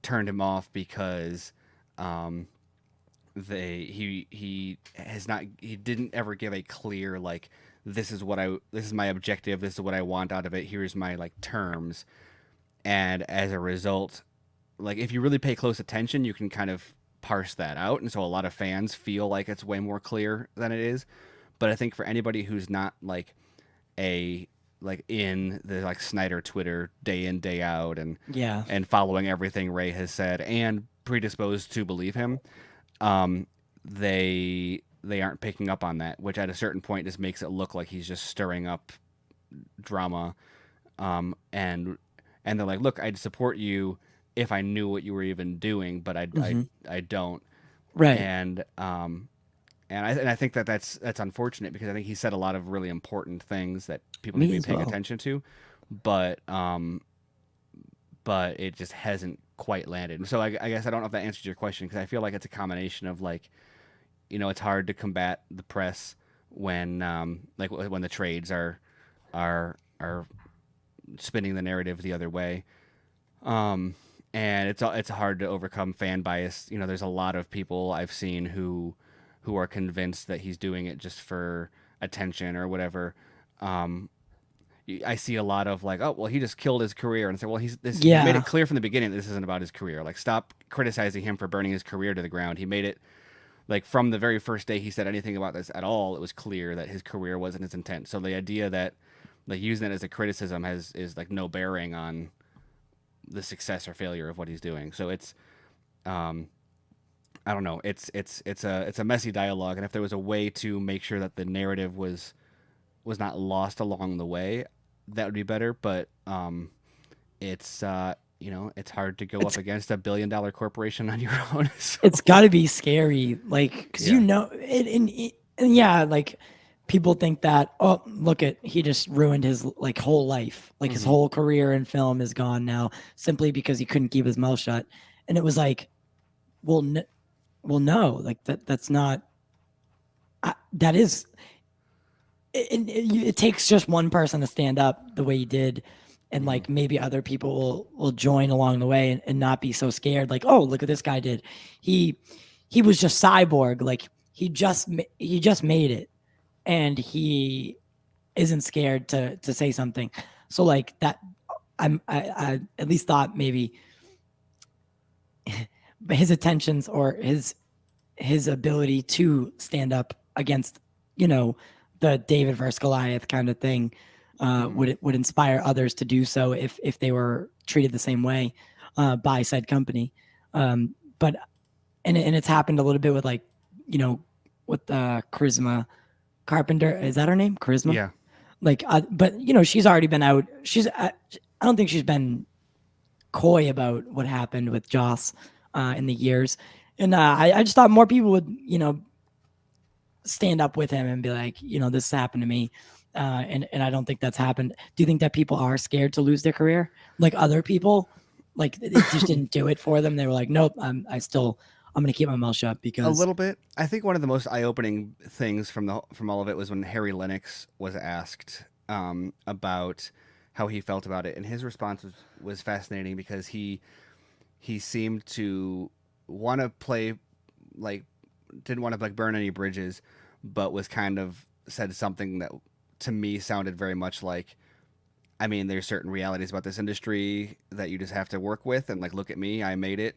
turned him off because um, he didn't ever give a clear like this is my objective, this is what I want out of it, here's my like terms. And as a result, like if you really pay close attention, you can kind of parse that out, and so a lot of fans feel like it's way more clear than it is. But I think for anybody who's not a like in the like Snyder Twitter day in day out Yeah. and following everything Ray has said and predisposed to believe him, um, they aren't picking up on that, which at a certain point just makes it look like he's just stirring up drama, and they're like, look, I'd support you if I knew what you were even doing, but I don't. Right. And and I think that's unfortunate because I think he said a lot of really important things that people need to Me be as paying well. attention to, but but it just hasn't quite landed. So I guess I don't know if that answers your question, because I feel like it's a combination of like, it's hard to combat the press when like when the trades are spinning the narrative the other way. Um, and it's hard to overcome fan bias. There's a lot of people I've seen who are convinced that he's doing it just for attention or whatever. Um, I see a lot of like, oh well, he just killed his career, and say, well, he made Yeah. it clear from the beginning that this isn't about his career. Like, stop criticizing him for burning his career to the ground. He made it like from the very first day he said anything about this at all, it was clear that his career wasn't his intent. So the idea that like using it as a criticism is like no bearing on the success or failure of what he's doing. So um I don't know. It's a messy dialogue, and if there was a way to make sure that the narrative was not lost along the way, that would be better. But it's it's hard to go It's up against $1 billion corporation on your own. it's So got to be scary, like because yeah. and yeah, like people think that, oh, look at, he just ruined his like whole life, like his Hmm. whole career in film is gone now simply because he couldn't keep his mouth shut. And it was like, well, well, no, like that's not, that is, it takes just one person to stand up the way he did, and Hmm. like maybe other people will join along the way, and not be so scared, like, oh, look at this guy did, he he was just cyborg, like he just made it, and he isn't scared to say something. So like that, I at least thought maybe his attentions, or his ability to stand up against, you know, the David versus Goliath kind of thing, Hmm. would inspire others to do so if they were treated the same way, by said company. But and it's happened a little bit with, like, you know, with Charisma Carpenter. Is that her name? Charisma? Yeah. Like, but you know, she's already been out. I don't think she's been coy about what happened with Joss, in the years. And I just thought more people would, you know, stand up with him and be like, you know, this happened to me. And I don't think that's happened. Do you think that people are scared to lose their career? Like other people, like it just didn't do it for them. They were like, nope, I'm going to keep my mouth shut A because, little bit. I think one of the most eye-opening things from all of it was when Harry Lennox was asked about how he felt about it, and his response was fascinating because he seemed to want to play, like, didn't want to like burn any bridges, but was kind of said something that to me sounded very much like, I mean, there's certain realities about this industry that you just have to work with, and like, look at me, I made it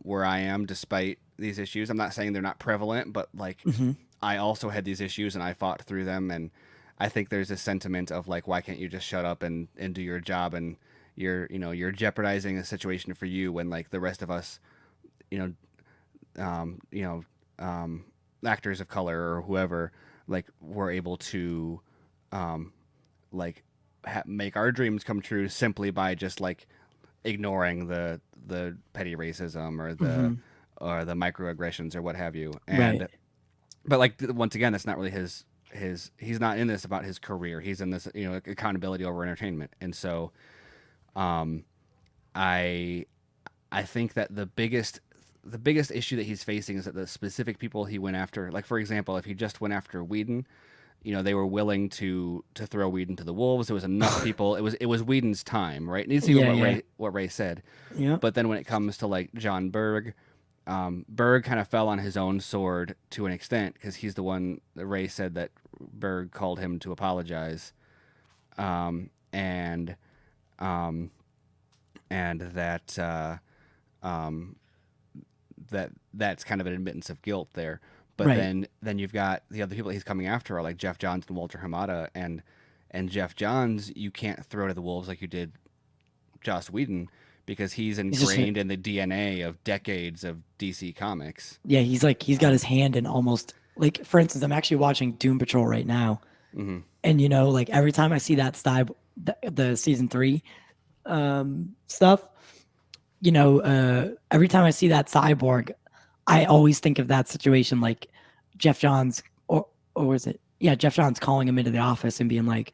where I am despite these issues. I'm not saying they're not prevalent, but like, mhm. I also had these issues and I fought through them. And I think there's a sentiment of like, why can't you just shut up and do your job? And you're jeopardizing a situation for you when like the rest of us, you know, actors of color or whoever, like, were able to, um, like, make our dreams come true simply by just like ignoring the petty racism Mhm. or the microaggressions or what have you. Right. And but like, once again, that's not really his he's not in this about his career. He's in this, accountability over entertainment. And so um I I think that the biggest issue that he's facing is that the specific people he went after, like for example, if he just went after Whedon, they were willing to throw Whedon to the wolves. There was enough people. It was Whedon's time, right? And it's even Yeah, what yeah. Ray said. Yeah. But then when it comes to like John Berg, Berg kind of fell on his own sword to an extent because he's the one that Ray said that Berg called him to apologize, and um, and um, that's kind of an admittance of guilt there. But Right. then you've got the other people he's coming after are like Jeff Johns and Walter Hamada, and Jeff Johns you can't throw to the wolves like you did Joss Whedon because he's He's just, ingrained in the DNA of decades of DC Comics. yeah, he's like, he's got his hand in almost, like, for instance, I'm actually watching Doom Patrol right now. Hmm. And, you know, like every time I see that the season 3 stuff, you know, every time I see that cyborg, I always think of that situation, like Jeff Johns, or was it? Yeah, Jeff Johns calling him into the office and being like,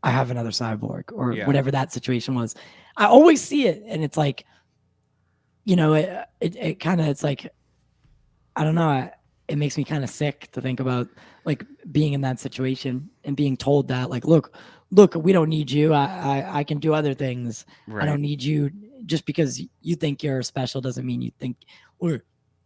"I have another cyborg," or Yeah, whatever that situation was. I always see it, and it's like, you know, it kind of, it's like, I don't know. It makes me kind of sick to think about like being in that situation and being told that, like, look, we don't need you. I can do other things. I right. don't need you. Just because you think you're special doesn't mean you think, or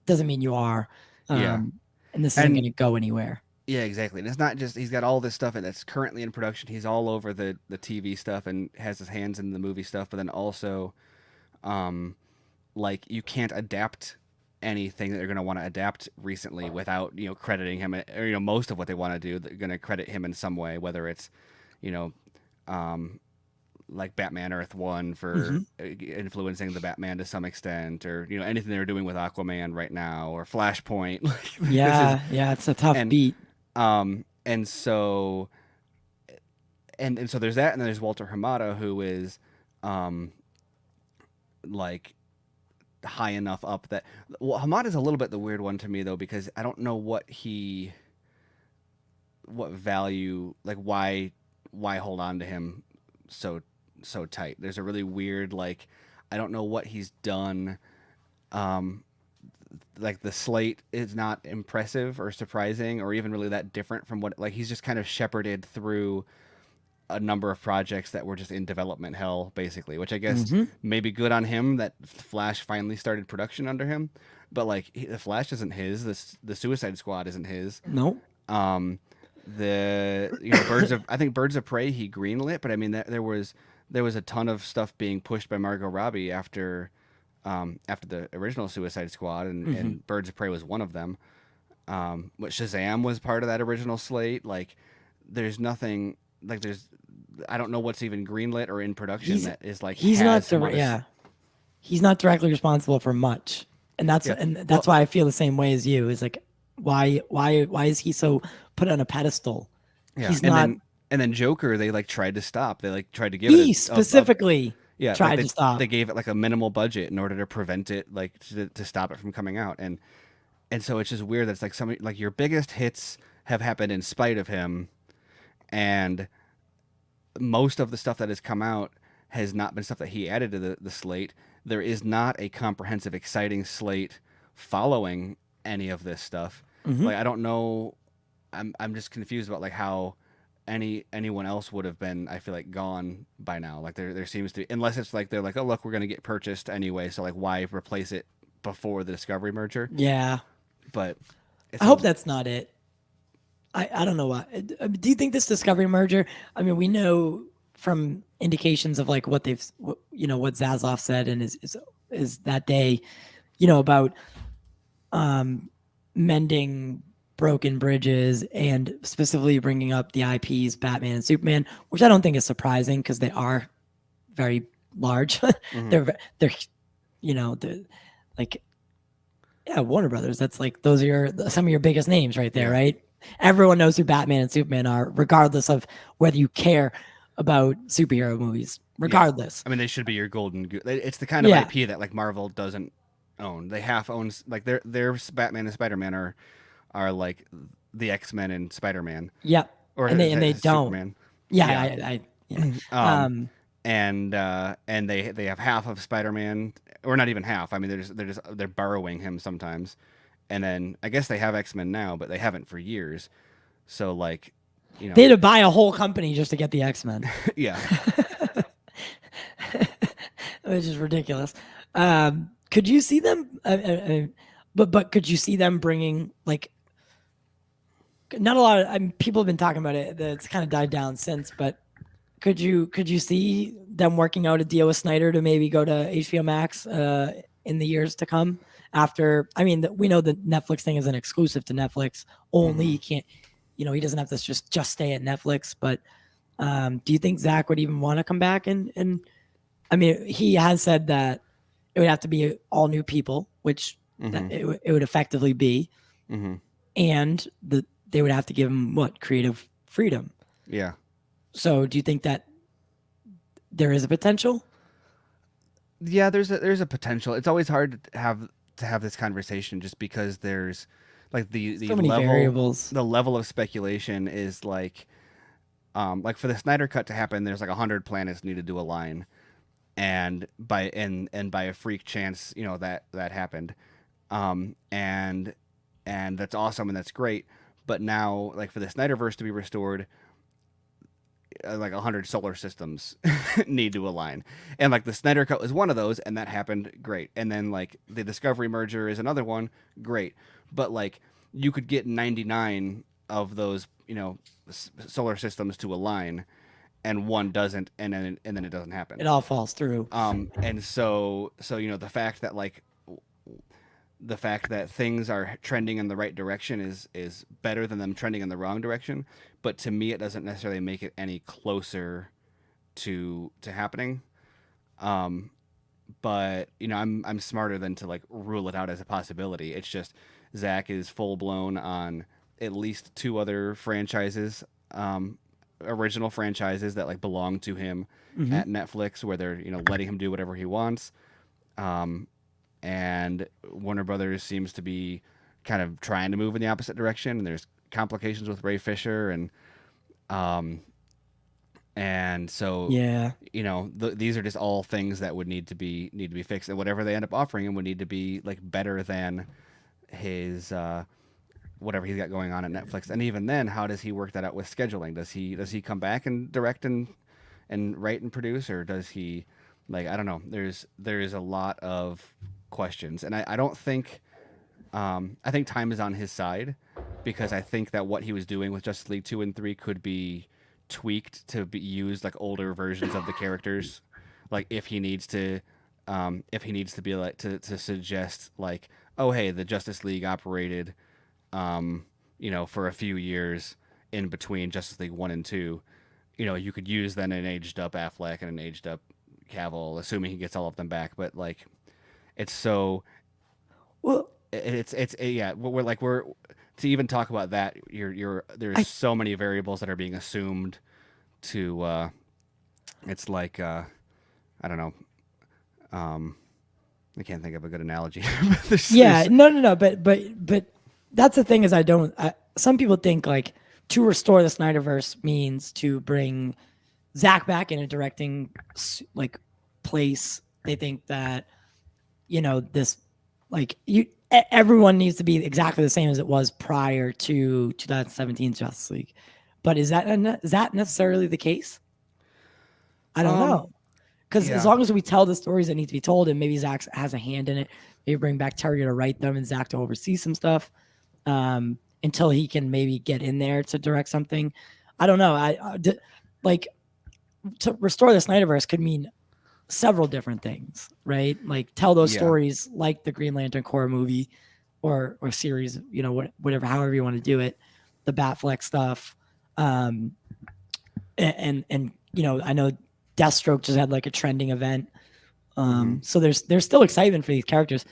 doesn't mean you are. Yeah, Um, and this isn't and going to go anywhere. yeah, exactly. And it's not just he's got all this stuff that's currently in production. He's all over the TV stuff and has his hands in the movie stuff. But then also, um, like, you can't adapt anything that they're going to want to adapt recently without crediting him, or most of what they want to do they're going to credit him in some way, whether it's you know um like Batman Earth One for Hmm. influencing the Batman to some extent, or anything they're doing with Aquaman right now, or Flashpoint. Like this is Yeah, yeah, it's a tough and beat. and so and so there's that, and then there's Walter Hamada, who is um like high enough up that, well, Hamada's a little bit the weird one to me though, because I don't know what value, like why hold on to him so so tight. There's a really weird, like, I don't know what he's done. um like the slate is not impressive or surprising or even really that different from what, like, he's just kind of shepherded through a number of projects that were just in development hell, basically, which I guess Hmm. maybe good on him that Flash finally started production under him. But like, the Flash isn't his. The Suicide Squad isn't his. Nope. Um, the Birds of, I think Birds of Prey he greenlit, but I mean that there was a ton of stuff being pushed by Margot Robbie after the original Suicide Squad, Hmm. and Birds of Prey was one of them. But Shazam was part of that original slate. Like, there's nothing, like, I don't know what's even greenlit or in production He's that is like he's not has yeah, Hamada's. he's not directly responsible for much, and that's Yeah. and Well, that's why I feel the same way as you. Is like, why is he so put on a pedestal? yeah. He's And not. then Joker, they like tried to stop. They like tried to give it He a specifically yeah, like tried to they stop. gave it like a minimal budget in order to prevent it, like to stop it from coming out. And so it's just weird that it's like some, like, your biggest hits have happened in spite of him, and most of the stuff that has come out has not been stuff that he added to the slate. There is not a comprehensive, exciting slate following any of this stuff. Hmm. Like, I don't know. I'm just confused about like how anyone else would have been, I feel like, gone by now. Like, there seems to, unless it's like they're like, oh look, we're gonna get purchased anyway, so like why replace it before the Discovery merger? Yeah, But I it's hope a that's not it. I don't know why. Do you think this Discovery merger? I mean, we know from indications of like what what Zazoff said and is that day, about mending broken bridges and specifically bringing up the IPs Batman and Superman, which I don't think is surprising because they are very large. mhm. they're they're like, yeah, Warner Brothers. That's like those are some of your biggest names right there, Yeah. right? Everyone knows who Batman and Superman are, regardless of whether you care about superhero movies. Yeah. Regardless, I mean, they should be your golden it's the kind of yeah, IP that like Marvel doesn't own. They half owns, like, their Batman and Spider-Man are like the X-Men and Spider-Man, yeah, or and they don't. Superman. Yeah, Yeah. yeah. um and they have half of Spider-Man, or not even half. I mean, they're borrowing him sometimes. And then I guess they have X-Men now, but they haven't for years. So like, They had to buy a whole company just to get the X Men, yeah. which is ridiculous. Could you see them? But could you see them bringing like not a lot of? I mean, people have been talking about it. It's kind of died down since, but could you see them working out a deal with Snyder to maybe go to HBO Max in the years to come? After, I mean, we know the Netflix thing is an exclusive to Netflix only. Hmm. He can't, he doesn't have to just stay at Netflix. But do you think Zach would even want to come back? And I mean, he has said that it would have to be all new people, which that Hmm. it would effectively be, Hmm. and they would have to give him what creative freedom. Yeah. So, do you think that there is a potential? Yeah, there's a potential. It's always hard to have this conversation, just because there's like So many variables. the level of speculation is like for the Snyder cut to happen, there's like 100 planets needed to align, and by a freak chance, that happened. And that's awesome, and that's great. But now, like, for the Snyderverse to be restored, like 100 solar systems need to align, and like the Snyder cut was one of those, and that happened, great. And then like the Discovery merger is another one, great. But like, you could get 99 of those solar systems to align, and one doesn't, and then it doesn't happen. It all falls through. And so the fact that things are trending in the right direction is better than them trending in the wrong direction. But to me, it doesn't necessarily make it any closer to happening. Um, but I'm smarter than to like rule it out as a possibility. It's just Zach is full blown on at least two other franchises, original franchises that like belong to him Hmm. at Netflix, where they're letting him do whatever he wants. Um, and Warner Brothers seems to be kind of trying to move in the opposite direction. And there's complications with Ray Fisher, um, and so Yeah. these are just all things that would need to be fixed, and whatever they end up offering him would need to be like better than his whatever he's got going on at Netflix. And even then, how does he work that out with scheduling? Does he come back and direct and write and produce, or does he, like, I don't know. There's a lot of questions, and I don't think I think time is on his side, because I think that what he was doing with Justice League 2 and 3 could be tweaked to be used like older versions of the characters. Like if he needs to be like to suggest like, oh hey, the Justice League operated for a few years in between Justice League 1 and 2. You could use then an aged up Affleck and an aged up Cavill, assuming he gets all of them back. But like, it's so Well, it's yeah, we're to even talk about that, there's I so many variables that are being assumed to it's like I don't know. um I can't think of a good analogy. Yeah, no, but that's the thing is some people think like to restore the Snyderverse means to bring Zach back in a directing like place. They think that this like everyone needs to be exactly the same as it was prior to 2017 Justice League. But is that necessarily the case? I don't um know. Because as yeah, long as we tell the stories that need to be told, and maybe Zach has a hand in it, maybe bring back Terry to write them and Zach to oversee some stuff, until he can maybe get in there to direct something. I don't know. Like to restore the Snyderverse could mean several different things, right? Like tell those yeah, stories like the Green Lantern Corps movie or series, whatever, however you want to do it, the Batfleck stuff, um, and I know Deathstroke just had like a trending event. hmm, So there's still excitement for these characters.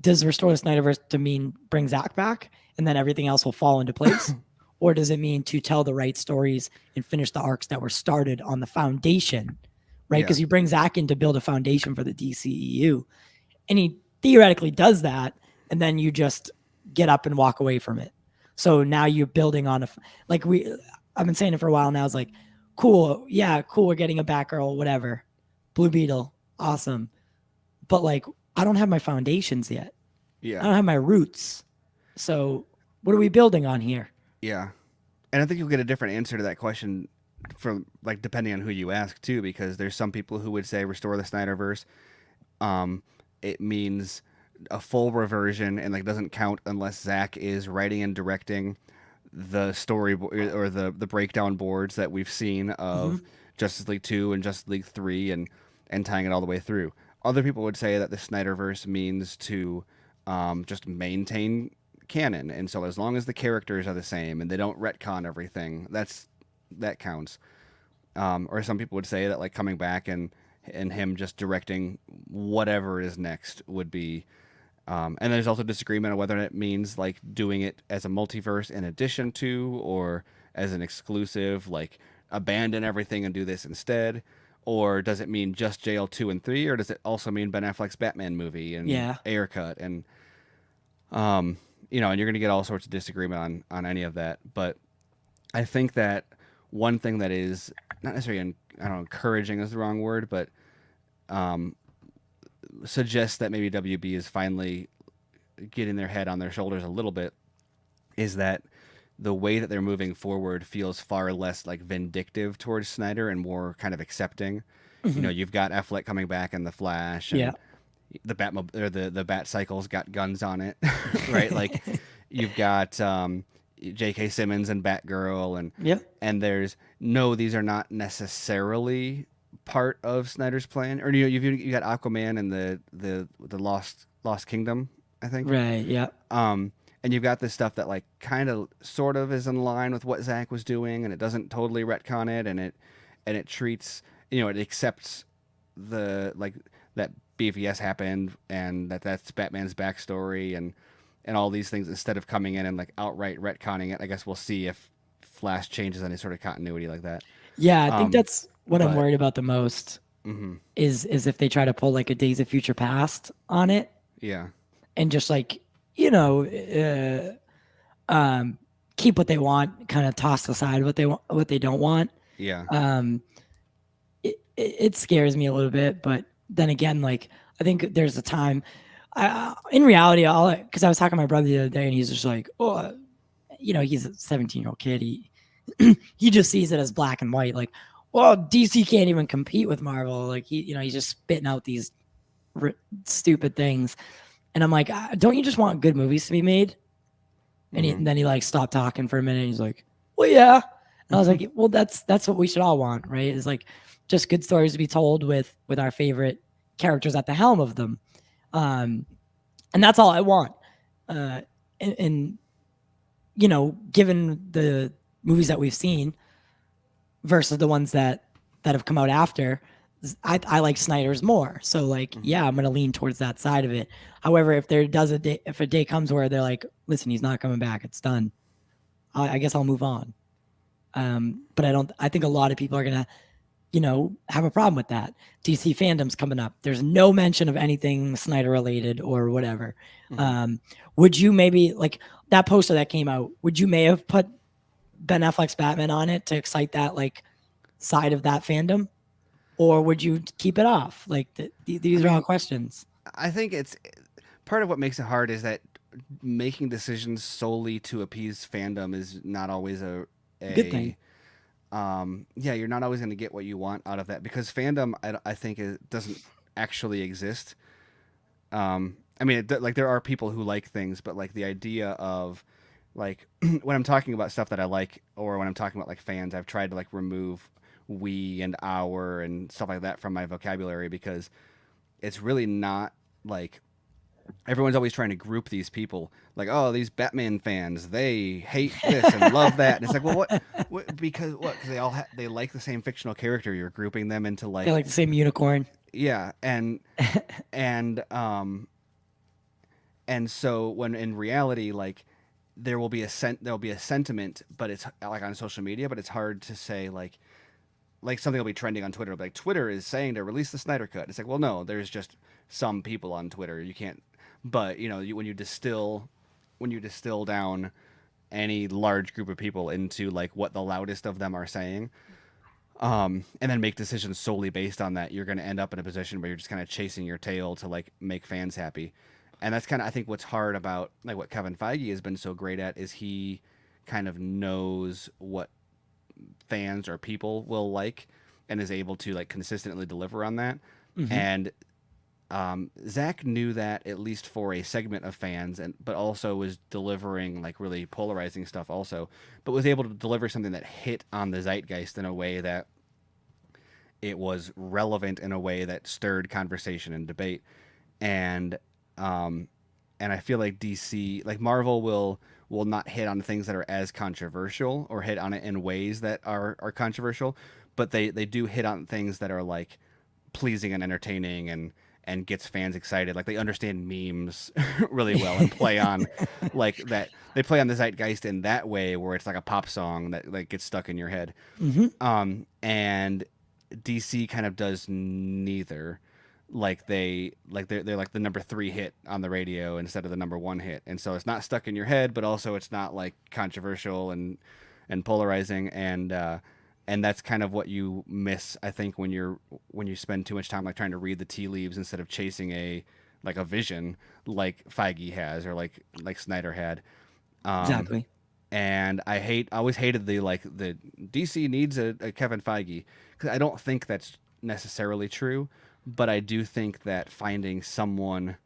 Does restore the Snyderverse to mean bring Zach back and then everything else will fall into place? Or does it mean to tell the right stories and finish the arcs that were started on the foundation, right? yeah, Because you bring Zach in to build a foundation for the DCEU, and he theoretically does that, and then you just get up and walk away from it. So now you're building on I've been saying it for a while now. It's like, cool, yeah, cool. We're getting a Batgirl, whatever, Blue Beetle, awesome. But like, I don't have my foundations yet. I yeah, don't have my roots. So what are we building on here? yeah. And I think you'll get a different answer to that question from like depending on who you ask too, because there's some people who would say restore the Snyderverse. It means a full reversion and like doesn't count unless Zach is writing and directing the or the breakdown boards that we've seen Mm-hmm. of Justice League 2 and Justice League 3, and tying it all the way through. Other people would say that the Snyderverse means to just maintain canon, and so as long as the characters are the same and they don't retcon everything, that counts. Or some people would say that like coming back and him just directing whatever is next would be. And there's also disagreement on whether it means like doing it as a multiverse in addition to, or as an exclusive, like abandon everything and do this instead. Or does it mean just JL 2 and 3, or does it also mean Ben Affleck's Batman movie and Yeah. Air Cut? And, and you're going to get all sorts of disagreement on any of that. But I think that one thing that is not necessarily, I don't know, encouraging is the wrong word, but suggests that maybe WB is finally getting their head on their shoulders a little bit, is that the way that they're moving forward feels far less like vindictive towards Snyder and more kind of accepting. Mm-hmm. You've got Affleck coming back in the Flash, Yeah. and the the Bat Cycle's got guns on it, right? Like you've got J.K. Simmons and Batgirl, Yep. and there's no, these are not necessarily part of Snyder's plan. Or you got Aquaman and the Lost Kingdom, I think. Right. Yeah. And you've got this stuff that like kind of sort of is in line with what Zach was doing, and it doesn't totally retcon it, and it treats, you know, it accepts the like that BVS happened and that's Batman's backstory and all these things instead of coming in and like outright retconning it. I guess we'll see if Flash changes any sort of continuity like that. Yeah, I think that's what I'm But worried about the most hmm is if they try to pull like a Days of Future Past on it yeah, and just like, you know, keep what they want, kind of toss aside what they want, what they don't want. yeah, Um, it scares me a little bit, but then again, like I think there's a time. In reality, all because I was talking to my brother the other day, and he's just like, "Oh, you know, he's a 17-year-old kid. He just sees it as black and white. Like, well, DC can't even compete with Marvel. Like he, you know, he's just spitting out these stupid things." And I'm like, "Don't you just want good movies to be made?" And then he like stopped talking for a minute. And he's like, "Well, yeah." And I was like, "Well, that's what we should all want, right? Is like just good stories to be told with our favorite characters at the helm of them, and that's all I want." And you know, given the movies that we've seen versus the ones that have come out after, I like Snyder's more. So like, yeah, I'm gonna lean towards that side of it. However, if there does a day, if a day comes where they're like, listen, he's not coming back, it's done. I guess I'll move on. But I don't. I think a lot of people are gonna, you know, have a problem with that. DC fandom's coming up. There's no mention of anything Snyder related or whatever. Would you maybe like that poster that came out? Would you may have put Ben Affleck's Batman on it to excite that like side of that fandom, or would you keep it off? Like these are all questions. I think it's part of what makes it hard is that making decisions solely to appease fandom is not always Good thing. yeah, you're not always going to get what you want out of that because fandom I think it doesn't actually exist. I mean, like there are people who like things, but like the idea of like when I'm talking about stuff that I like or when I'm talking about like fans, I've tried to like remove we and our and stuff like that from my vocabulary because it's really not like everyone's always trying to group these people like, oh, these Batman fans, they hate this and love that, and it's like, well, what because what, because they all they like the same fictional character, you're grouping them into They like, like the same unicorn. yeah, and and so when in reality, like there'll be a sentiment, but it's like on social media, but it's hard to say like something will be trending on Twitter, like Twitter is saying to release the Snyder Cut. It's like, well, no, there's just some people on Twitter. You can't, but you know, when you distill down any large group of people into like what the loudest of them are saying, and then make decisions solely based on that, you're going to end up in a position where you're just kind of chasing your tail to like make fans happy. And that's kind of, I think, what's hard about like what Kevin Feige has been so great at is he kind of knows what fans or people will like and is able to like consistently deliver on that. And Zach knew that at least for a segment of fans, and but also was delivering like really polarizing stuff also, but was able to deliver something that hit on the zeitgeist in a way that it was relevant in a way that stirred conversation and debate. And um, and I feel like DC, like Marvel, will not hit on things that are as controversial or hit on it in ways that are controversial, but they do hit on things that are like pleasing and entertaining and gets fans excited. Like they understand memes really well and play on like that. They play on the zeitgeist in that way where it's like a pop song that like gets stuck in your head. And DC kind of does neither. Like they're like the number 3 hit on the radio instead of the number 1 hit, and so it's not stuck in your head, but also it's not like controversial and polarizing, and that's kind of what you miss, I think, when you spend too much time like trying to read the tea leaves instead of chasing a vision like Feige has or like Snyder had. Exactly. And I always hated the DC needs a Kevin Feige because I don't think that's necessarily true, but I do think that finding someone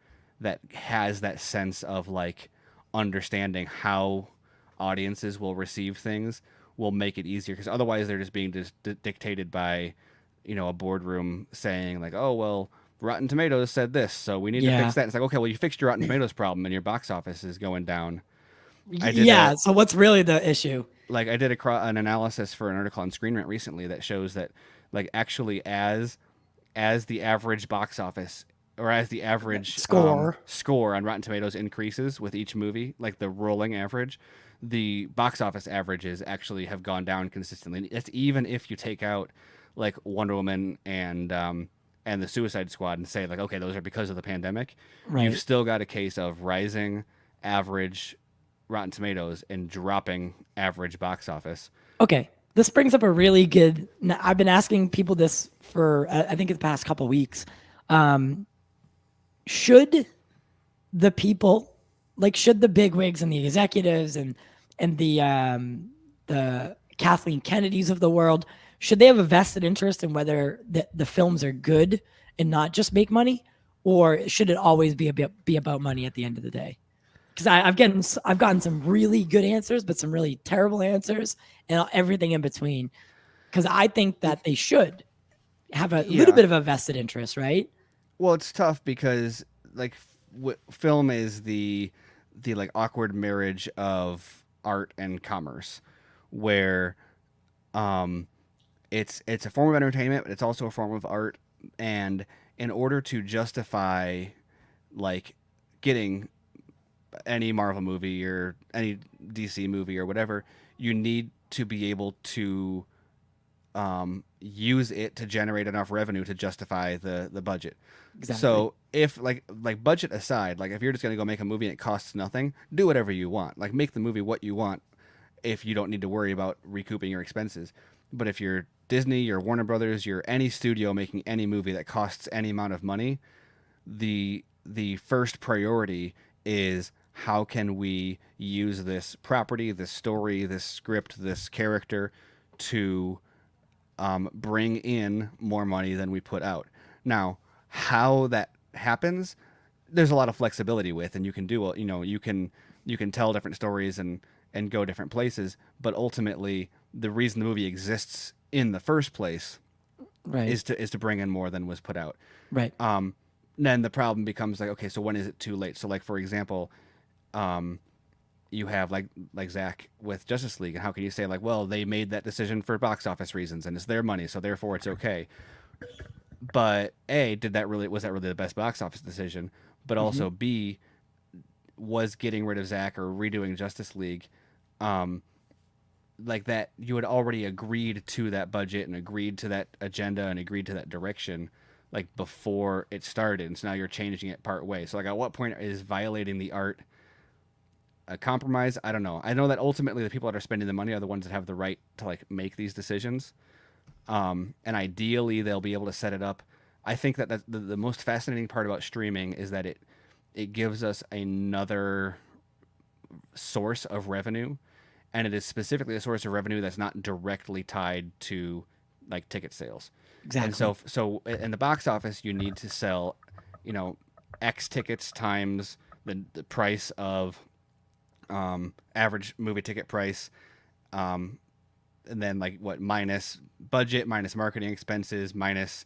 that has that sense of like understanding how audiences will receive things will make it easier because otherwise they're just being dictated by, you know, a boardroom saying like, oh well, Rotten Tomatoes said this, so we need to Yeah. fix that. It's like, okay, well, you fixed your Rotten Tomatoes problem and your box office is going down. I did Yeah. So what's really the issue? like I did an analysis for an article on Screen Rant recently that shows that like actually as the average box office or as the average Score. score on Rotten Tomatoes increases with each movie, like the rolling average, the box office averages actually have gone down consistently. That's even if you take out like Wonder Woman and the Suicide Squad and say like, okay, those are because of the pandemic. You've Right. still got a case of rising average Rotten Tomatoes and dropping average box office. Okay. This brings up a really good. I've been asking people this for I think the past couple weeks. Um, should the people, like, should the bigwigs and the executives and the Kathleen Kennedys of the world, should they have a vested interest in whether the films are good and not just make money, or should it always be about money at the end of the day? Because I've gotten some really good answers, but some really terrible answers, and everything in between. Because I think that they should have a little Yeah. bit of a vested interest, right? Well, it's tough because like film is the like awkward marriage of art and commerce, where um, it's a form of entertainment, but it's also a form of art. And in order to justify like getting any Marvel movie or any DC movie or whatever, you need to be able to use it to generate enough revenue to justify the budget. Exactly. So if like budget aside, like if you're just gonna go make a movie and it costs nothing, do whatever you want. Like make the movie what you want if you don't need to worry about recouping your expenses. But if you're Disney, you're Warner Brothers, you're any studio making any movie that costs any amount of money, the first priority is how can we use this property, this story, this script, this character to bring in more money than we put out. Now, how that happens, there's a lot of flexibility with, and you can do, you can tell different stories and go different places. But ultimately, the reason the movie exists in the first place Right. is to bring in more than was put out. Right. Then the problem becomes like, okay, so when is it too late? So like for example, you have like Zach with Justice League, and how can you say like, well, they made that decision for box office reasons and it's their money, so therefore it's okay. But A, was that really the best box office decision? But Mm-hmm. also B, was getting rid of Zach or redoing Justice League, um, like that you had already agreed to that budget and agreed to that agenda and agreed to that direction like before it started, and so now you're changing it part way. So like at what point is violating the art a compromise? I don't know. I know that ultimately the people that are spending the money are the ones that have the right to like make these decisions, and ideally they'll be able to set it up. I think that the most fascinating part about streaming is that it gives us another source of revenue, and it is specifically a source of revenue that's not directly tied to like ticket sales. And Exactly. so in the box office, you need to sell, you know, X tickets times the price of average movie ticket price, um, and then like what minus budget, minus marketing expenses, minus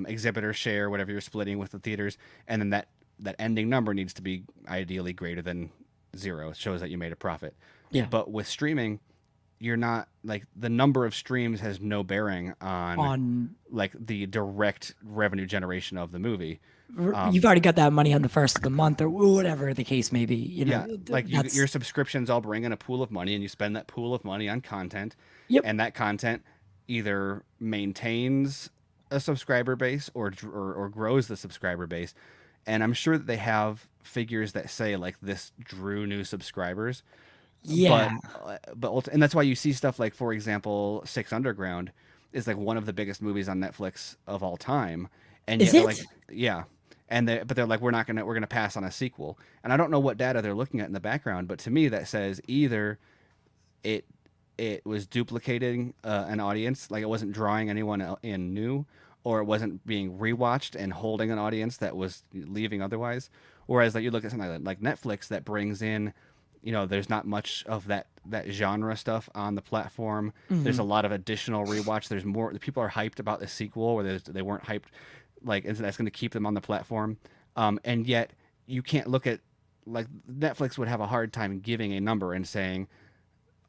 exhibitor share, whatever you're splitting with the theaters, and then that ending number needs to be ideally greater than zero. It shows that you made a profit. Yeah. But with streaming, you're not like the number of streams has no bearing on On like the direct revenue generation of the movie. Um, you've already got that money on the first of the month or whatever the case may be. yeah, like your That's subscriptions all bring in a pool of money, and you spend that pool of money on content, yep. and that content either maintains a subscriber base or grows the subscriber base. And I'm sure that they have figures that say like this drew new subscribers, Yeah. and that's why you see stuff like, for example, Six Underground is like one of the biggest movies on Netflix of all time, and Is yet they're like, it? yeah, but they're like, we're gonna pass on a sequel, and I don't know what data they're looking at in the background, but to me that says either it it was duplicating an audience, like it wasn't drawing anyone in new, or it wasn't being rewatched and holding an audience that was leaving otherwise. Whereas like you look at something like Netflix that brings in, there's not much of that genre stuff on the platform. There's Hmm. a lot of additional rewatch. There's more. People are hyped about the sequel, where they weren't hyped, like, and so that's going to keep them on the platform. And yet you can't look at like Netflix would have a hard time giving a number and saying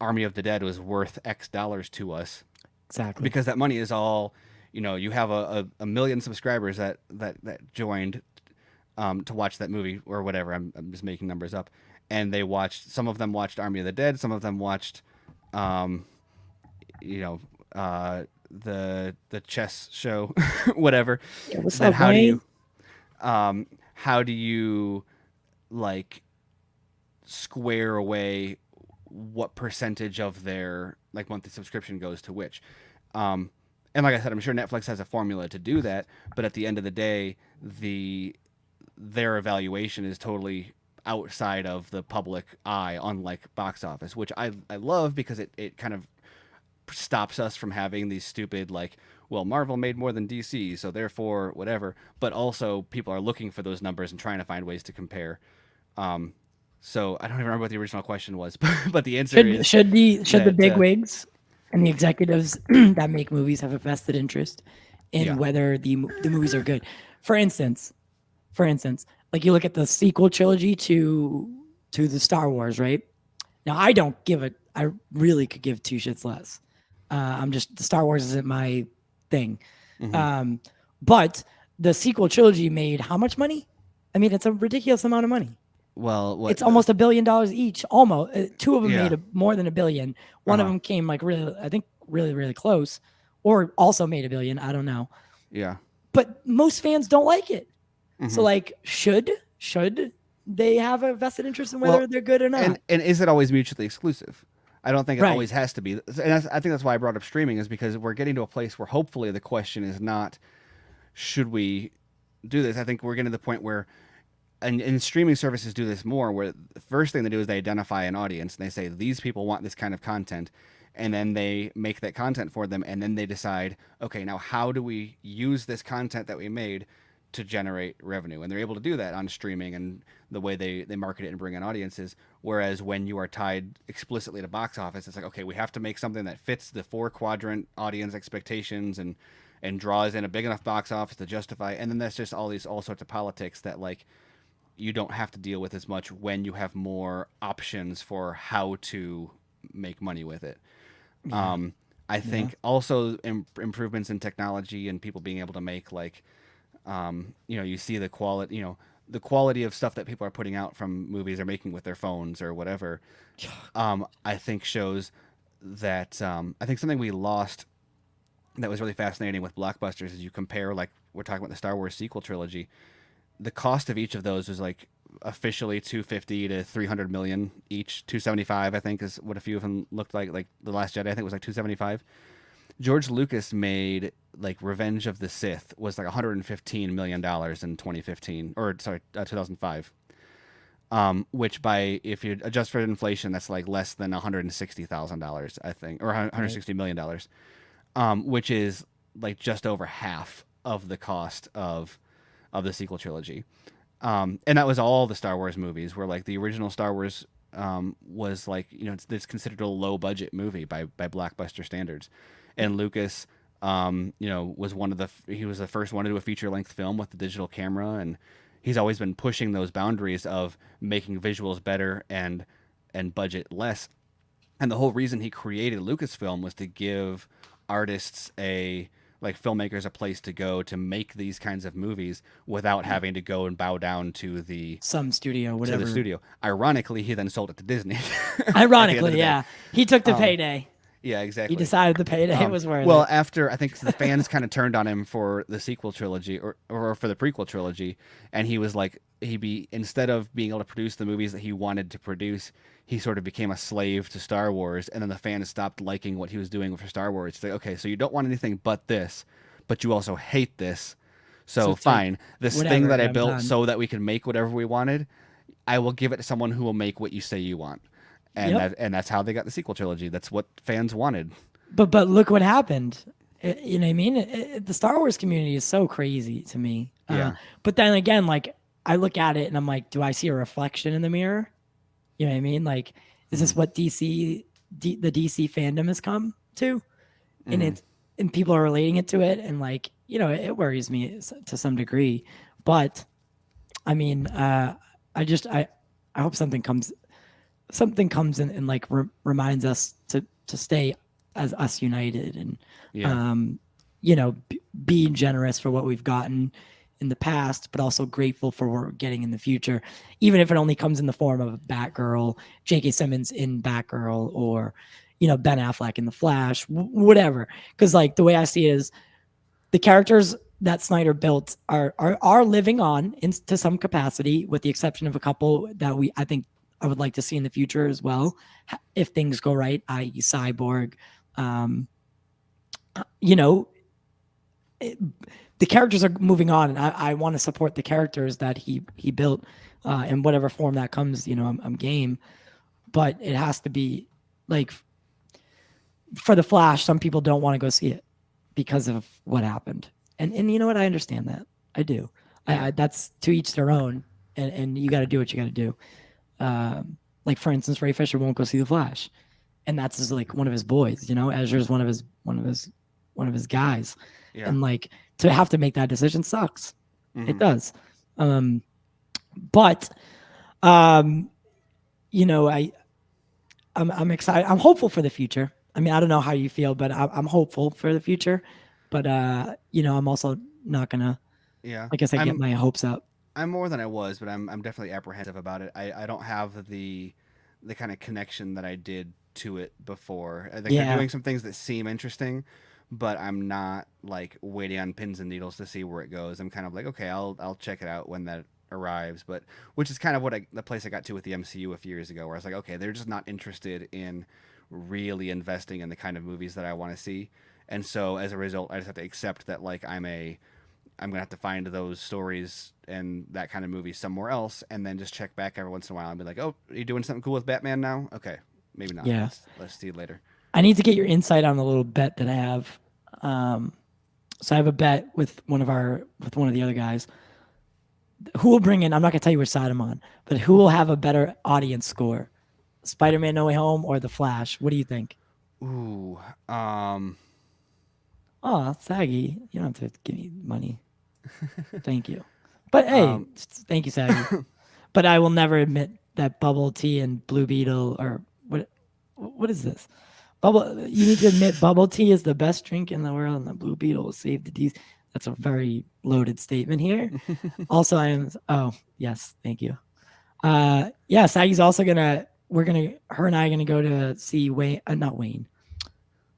Army of the Dead was worth X dollars to us, Exactly. because that money is all, you have a million subscribers that joined to watch that movie or whatever. I'm just making numbers up. And some of them watched Army of the Dead, some of them watched, um, you know, the chess show, whatever. Yeah, what's Then up, Wayne? how do you like square away what percentage of their like monthly subscription goes to which? Um, and like I said, I'm sure Netflix has a formula to do that, but at the end of the day, their evaluation is totally outside of the public eye, unlike box office, which I love, because it kind of stops us from having these stupid like, well, Marvel made more than DC, so therefore whatever. But also people are looking for those numbers and trying to find ways to compare. Um, so I don't even remember what the original question was, but the answer is Should the that big wigs and the executives that make movies have a vested interest in yeah. whether the movies are good? For instance, like you look at the sequel trilogy to the Star Wars, right? Now I really could give two shits less. I'm just, the Star Wars isn't my thing. Hmm. But the sequel trilogy made how much money? I mean, it's a ridiculous amount of money. Well, what It's almost $1 billion each. Almost two of them yeah. made more than $1 billion. One of them came like really, I think really close, or also made $1 billion. I don't know. Yeah. But most fans don't like it. So Hmm. like, should they have a vested interest in whether they're good or not? And is it always mutually exclusive? I don't think it Right. always has to be. And I think that's why I brought up streaming, is because we're getting to a place where hopefully the question is not, should we do this? I think we're getting to the point where, and streaming services do this more, where the first thing they do is they identify an audience and they say, these people want this kind of content. And then they make that content for them. And then they decide, okay, now how do we use this content that we made to generate revenue? And they're able to do that on streaming and the way they market it and bring in audiences. Whereas when you are tied explicitly to box office, it's like, okay, we have to make something that fits the 4-quadrant audience expectations and draws in a big enough box office to justify. And then that's just all sorts of politics that like you don't have to deal with as much when you have more options for how to make money with it. I think also improvements in technology and people being able to make like, you see the quality, the quality of stuff that people are putting out from movies they're making with their phones or whatever. I think shows that I think something we lost that was really fascinating with blockbusters is you compare, like we're talking about the Star Wars sequel trilogy, the cost of each of those was like officially 250 to 300 million each. 275 I think is what a few of them looked like The Last Jedi I think was like 275. George Lucas made like Revenge of the Sith was like 115 million dollars in 2015, or sorry, 2005. Which by, if you adjust for inflation, that's like less than $160,000 I think, or 160 million dollars. Which is like just over half of the cost of the sequel trilogy. And that was all the Star Wars movies, where like the original Star Wars was like, it's considered a low budget movie by blockbuster standards. And Lucas, was he was the first one to do a feature length film with the digital camera. And he's always been pushing those boundaries of making visuals better and budget less. And the whole reason he created Lucasfilm was to give artists like filmmakers a place to go to make these kinds of movies without having to go and bow down to some studio, whatever. the studio. Ironically, he then sold it to Disney. Ironically, yeah. He took the payday. Yeah, exactly. He decided the payday was worth it. Well, after I think the fans kind of turned on him for the sequel trilogy or for the prequel trilogy, and he was like, instead of being able to produce the movies that he wanted to produce, he sort of became a slave to Star Wars, and then the fans stopped liking what he was doing for Star Wars. It's like, okay, so you don't want anything but this, but you also hate this. So fine, this thing that I built so that we can make whatever we wanted, I will give it to someone who will make what you say you want. And that's how they got the sequel trilogy. That's what fans wanted. But look what happened. You know what I mean? The Star Wars community is so crazy to me. Yeah. But then again, like I look at it and I'm like, do I see a reflection in the mirror? You know what I mean? Like, is this what the DC fandom has come to? And and people are relating it to it, and like, it worries me to some degree. But I mean, I hope something comes something comes in and like reminds us to stay as us united and Yeah. you know, being generous for what we've gotten in the past, but also grateful for what we're getting in the future, even if it only comes in the form of Batgirl, J.K. Simmons in Batgirl, or you know, Ben Affleck in The Flash, whatever. Because like the way I see it is, the characters that Snyder built are living on to some capacity, with the exception of a couple that I think I would like to see in the future as well, if things go right, i.e., Cyborg. Um, you know, the characters are moving on, and I want to support the characters that he built in whatever form that comes. You know, I'm game, but it has to be like for the Flash. Some people don't want to go see it because of what happened, and you know what? I understand that. I do. Yeah. That's to each their own, and you got to do what you got to do. Like for instance, Ray Fisher won't go see the Flash, and that's like one of his boys. You know, Ezra's one of his guys, Yeah. and like to have to make that decision sucks. Mm-hmm. It does. But you know, I'm excited. I'm hopeful for the future. I mean, I don't know how you feel, but I'm hopeful for the future. But you know, I'm also not gonna, Yeah. like I said, get my hopes up. I'm more than I was, but I'm definitely apprehensive about it. I don't have the kind of connection that I did to it before. Like they're doing some things that seem interesting, but I'm not like waiting on pins and needles to see where it goes. I'm kind of like, okay, I'll check it out when that arrives. But which is kind of what the place I got to with the MCU a few years ago, where I was like, okay, they're just not interested in really investing in the kind of movies that I want to see, and so as a result, I just have to accept that like I'm gonna have to find those stories and that kind of movie somewhere else, and then just check back every once in a while and be like, "Oh, are you doing something cool with Batman now? Okay, maybe not. Yeah. Let's see later." I need to get your insight on the little bet that I have. So I have a bet with one of the other guys. Who will bring in? I'm not gonna tell you which side I'm on, but who will have a better audience score? Spider-Man: No Way Home or The Flash? What do you think? Ooh, Oh, Saggy, you don't have to give me money. Thank you. But hey, thank you, Saggy. But I will never admit that bubble tea and Blue Beetle or what is this? You need to admit bubble tea is the best drink in the world, and the Blue Beetle will save the D's. That's a very loaded statement here. Also, oh, yes, thank you. Yeah, Saggy's also her and I are gonna go to see Wayne, not Wayne.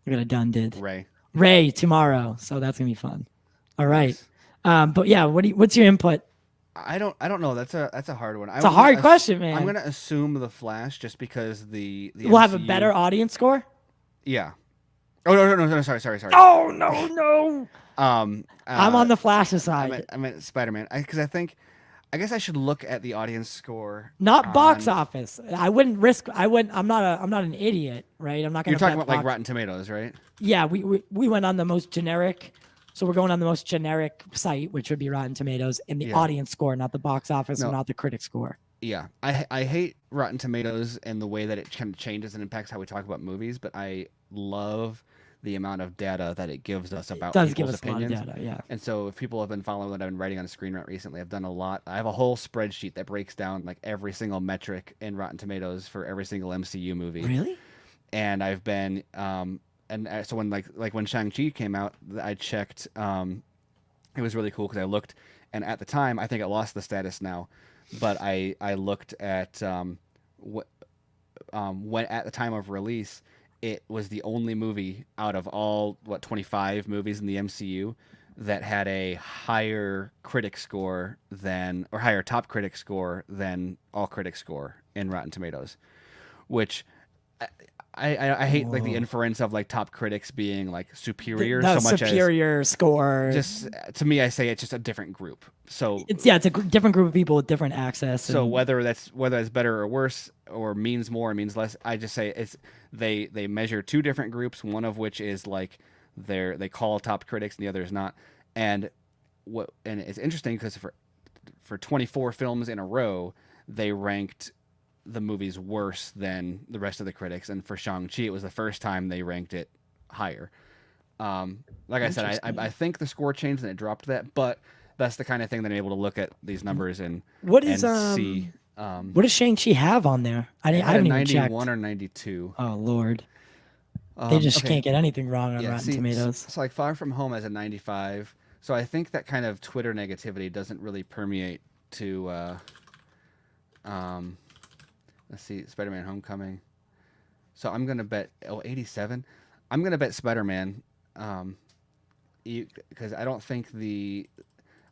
We're gonna Dunded. Ray tomorrow, so that's gonna be fun. All right. Nice. But yeah, what's your input? I don't know. That's a hard one. It's a hard question, man. I'm gonna assume the Flash just because the we'll MCU, have a better audience score. Yeah. Oh no! Sorry. Oh no. I'm on the Flash's side. I meant Spider-Man because I guess I should look at the audience score, not box office. I wouldn't risk. I'm not an idiot, right? I'm not gonna. You're talking about like Rotten Tomatoes, right? Yeah, we went on the most generic. So we're going on the most generic site, which would be Rotten Tomatoes, and the audience score, not the box office, and not the critic score. Yeah, I hate Rotten Tomatoes and the way that it kind of changes and impacts how we talk about movies, but I love the amount of data that it gives us about people's opinions. A lot of data, yeah. And so if people have been following what I've been writing on Screen Rant recently, I've done a lot. I have a whole spreadsheet that breaks down like every single metric in Rotten Tomatoes for every single MCU movie. Really? And I've been and so when like when Shang-Chi came out, I checked. It was really cool because I looked, and at the time, I think it lost the status now, but I looked at when at the time of release, it was the only movie out of all 25 movies in the MCU that had a higher critic score or higher top critic score than all critic score in Rotten Tomatoes, which I hate like the inference of like top critics being like superior the so much superior score. Just to me, I say it's just a different group. So it's a different group of people with different access. So whether that's better or worse or means more or means less, I just say it's they measure two different groups. One of which is like they call top critics, and the other is not. And it's interesting because for 24 films in a row, they ranked the movies worse than the rest of the critics, and for Shang-Chi it was the first time they ranked it higher. Like I said, I think the score changed and it dropped that, but that's the kind of thing that I'm able to look at these numbers and see. What does Shang-Chi have on there? I It didn't. I had a haven't even checked. 91 or 92. Oh Lord, they just Okay, can't get anything wrong on yeah. Rotten See, Tomatoes. so like Far From Home has a 95. So I think that kind of Twitter negativity doesn't really permeate to. Um, let's see, Spider-Man: Homecoming. So I'm gonna bet 87. I'm gonna bet Spider-Man. Um, because I don't think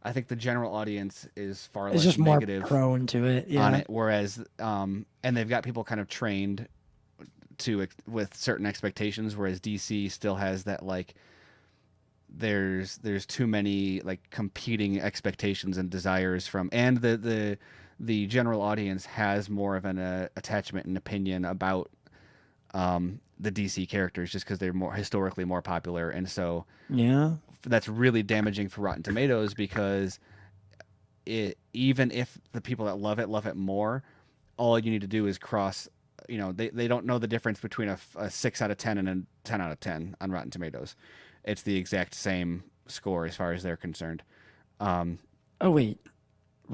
I think the general audience is far It's less just more negative prone to it. on Yeah, it, whereas and they've got people kind of trained to with certain expectations, whereas DC still has that like there's too many like competing expectations and desires from, and the general audience has more of an attachment and opinion about the DC characters just because they're more historically more popular, and so yeah. that's really damaging for Rotten Tomatoes because even if the people that love it more, all you need to do is cross. They don't know the difference between a 6 out of 10 and a 10 out of 10 on Rotten Tomatoes. It's the exact same score as far as they're concerned. Um, Oh wait,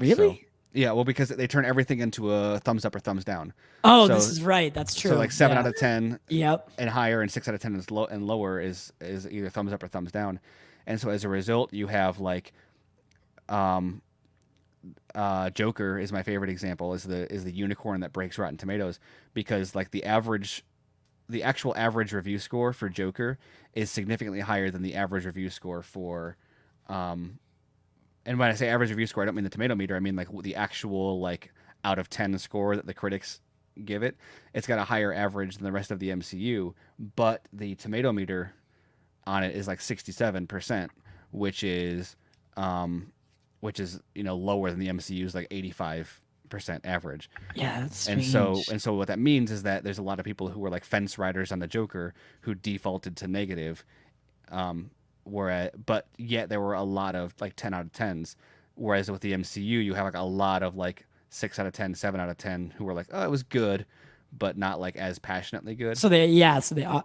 so really? yeah, well, because they turn everything into a thumbs up or thumbs down. Oh, this So is right. That's so true. like 7 out Yeah. of 10 Yep. and higher, and 6 out of 10 is low and lower is either thumbs up or thumbs down. And so as a result, you have like um, Joker is my favorite example, is the unicorn that breaks Rotten Tomatoes, because like the actual average review score for Joker is significantly higher than the average review score for um, and when I say average review score, I don't mean the tomato meter. I mean like the actual like out of 10 score that the critics give it. It's got a higher average than the rest of the MCU, but the tomato meter on it is like 67%, which is um lower than the MCU's like 85% average. Yeah, that's And so strange. what that means is that there's a lot of people who were like fence riders on the Joker who defaulted to negative, um, but yet there were a lot of like 10 out of 10s. Whereas with the MCU, you have like a lot of like 6 out of 10, 7 out of 10 who were like, oh, it was good, but not like as passionately good.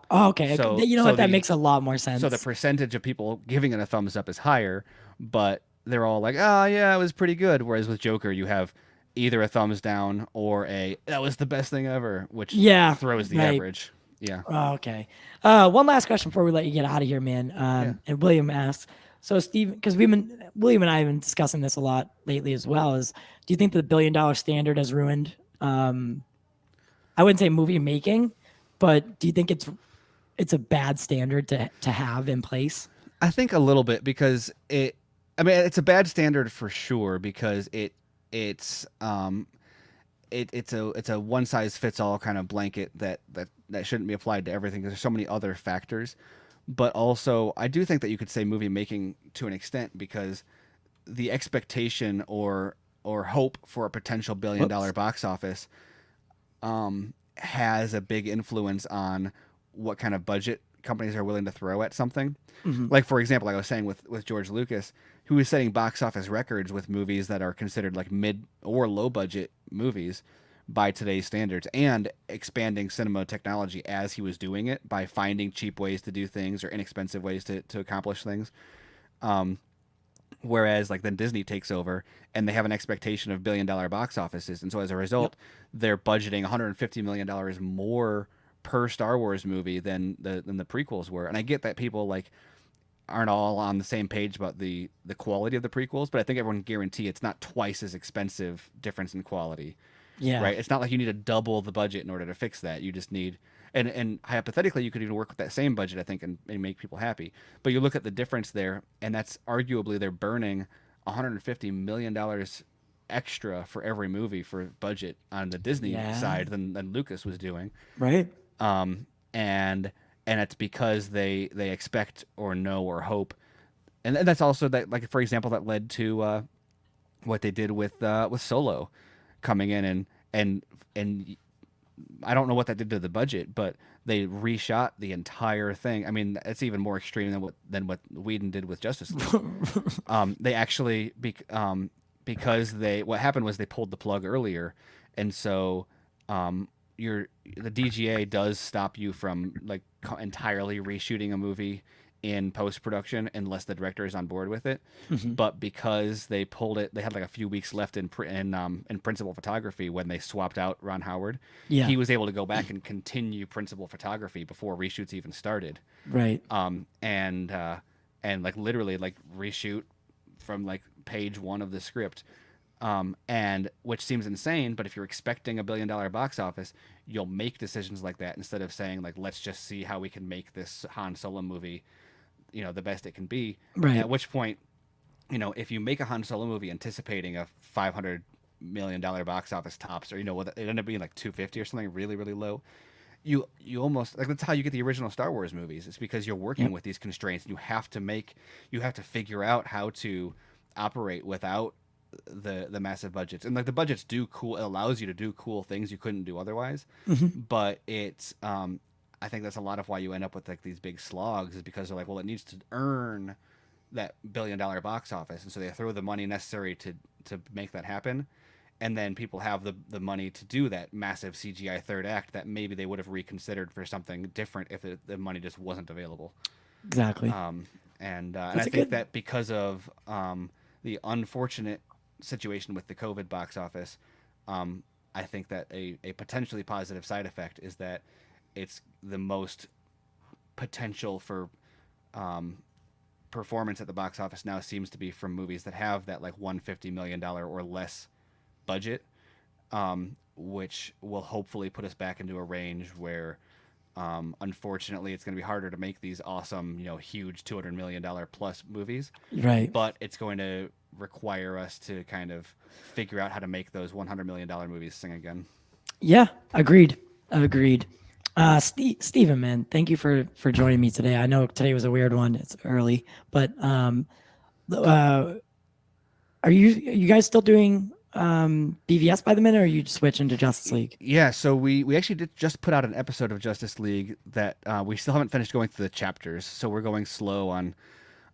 Oh, okay. So You know so what? That the makes a lot more so the sense. percentage of people giving it a thumbs up is higher, but they're all like, oh yeah, it was pretty good. Whereas with Joker, you have either a thumbs down or a that was the best thing ever, which Yeah, throws the right. average. Yeah. Oh, okay. One last question before we let you get out of here, man. Yeah. And William asks, so Steve, because William and I have been discussing this a lot lately as well. Do you think the $1 billion standard has ruined? I wouldn't say movie making, but do you think it's a bad standard to have in place? I think a little bit because I mean, it's a bad standard for sure because it's a one size fits all kind of blanket that shouldn't be applied to everything because there's so many other factors. But also, I do think that you could say movie making to an extent because the expectation or hope for a potential $1 billion Whoops. box office has a big influence on what kind of budget companies are willing to throw at something. Hmm. Like for example, like I was saying with George Lucas, who was setting box office records with movies that are considered like mid or low budget movies by today's standards, and expanding cinema technology as he was doing it by finding cheap ways to do things or inexpensive ways to accomplish things. Whereas like then Disney takes over and they have an expectation of $1 billion box offices, and so as a Yep. result, they're budgeting $150 million more per Star Wars movie than the prequels were. And I get that people like aren't all on the same page about the quality of the prequels, but I think everyone can guarantee it's not twice as expensive difference in quality, Yeah. right? It's not like you need to double the budget in order to fix that. You just need, and hypothetically, you could even work with that same budget, I think, and make people happy. But you look at the difference there, and that's arguably they're burning $150 million extra for every movie for budget on the Disney Yeah. side than Lucas was doing. Right. um, and it's because they expect or know or hope, and that's also that, like for example, that led to what they did with Solo coming in, and I don't know what that did to the budget, but they reshot the entire thing. I mean, it's even more extreme than what Whedon did with Justice League. They actually because they what happened was they pulled the plug earlier, and so the DGA does stop you from like entirely reshooting a movie in post-production unless the director is on board with it. Mhm. But because they pulled it, they had like a few weeks left in principal photography when they swapped out Ron Howard. Yeah. He was able to go back and continue principal photography before reshoots even started. Right. And like literally like reshoot from like page one of the script. And which seems insane, but if you're expecting $1 billion box office, you'll make decisions like that instead of saying like, let's just see how we can make this Han Solo movie, the best it can be. Right. At which point, if you make a Han Solo movie anticipating a $500 million box office tops, or it ended up being like 250 or something really really low, you almost like, that's how you get the original Star Wars movies. It's because you're working with these constraints, and you have to figure out how to operate without the massive budgets. And like the budgets do cool, it allows you to do cool things you couldn't do otherwise. But it's I think that's a lot of why you end up with like these big slogs, is because they're like, well, it needs to earn that $1 billion box office, and so they throw the money necessary to make that happen. And then people have the money to do that massive CGI third act that maybe they would have reconsidered for something different if the money just wasn't available. Exactly. And I think that because of the unfortunate situation with the COVID box office, I think that a potentially positive side effect is that it's the most potential for performance at the box office now seems to be from movies that have that like $150 million or less budget, which will hopefully put us back into a range where unfortunately it's going to be harder to make these awesome, huge $200 million plus movies, Right. but it's going to require us to kind of figure out how to make those $100 million movies sing again. Yeah, agreed. Stephen, man, thank you for joining me today. I know today was a weird one. It's early, but are you guys still doing BVS by the minute, or are you switching to Justice League? Yeah, so we actually did just put out an episode of Justice League that we still haven't finished going through the chapters, so we're going slow on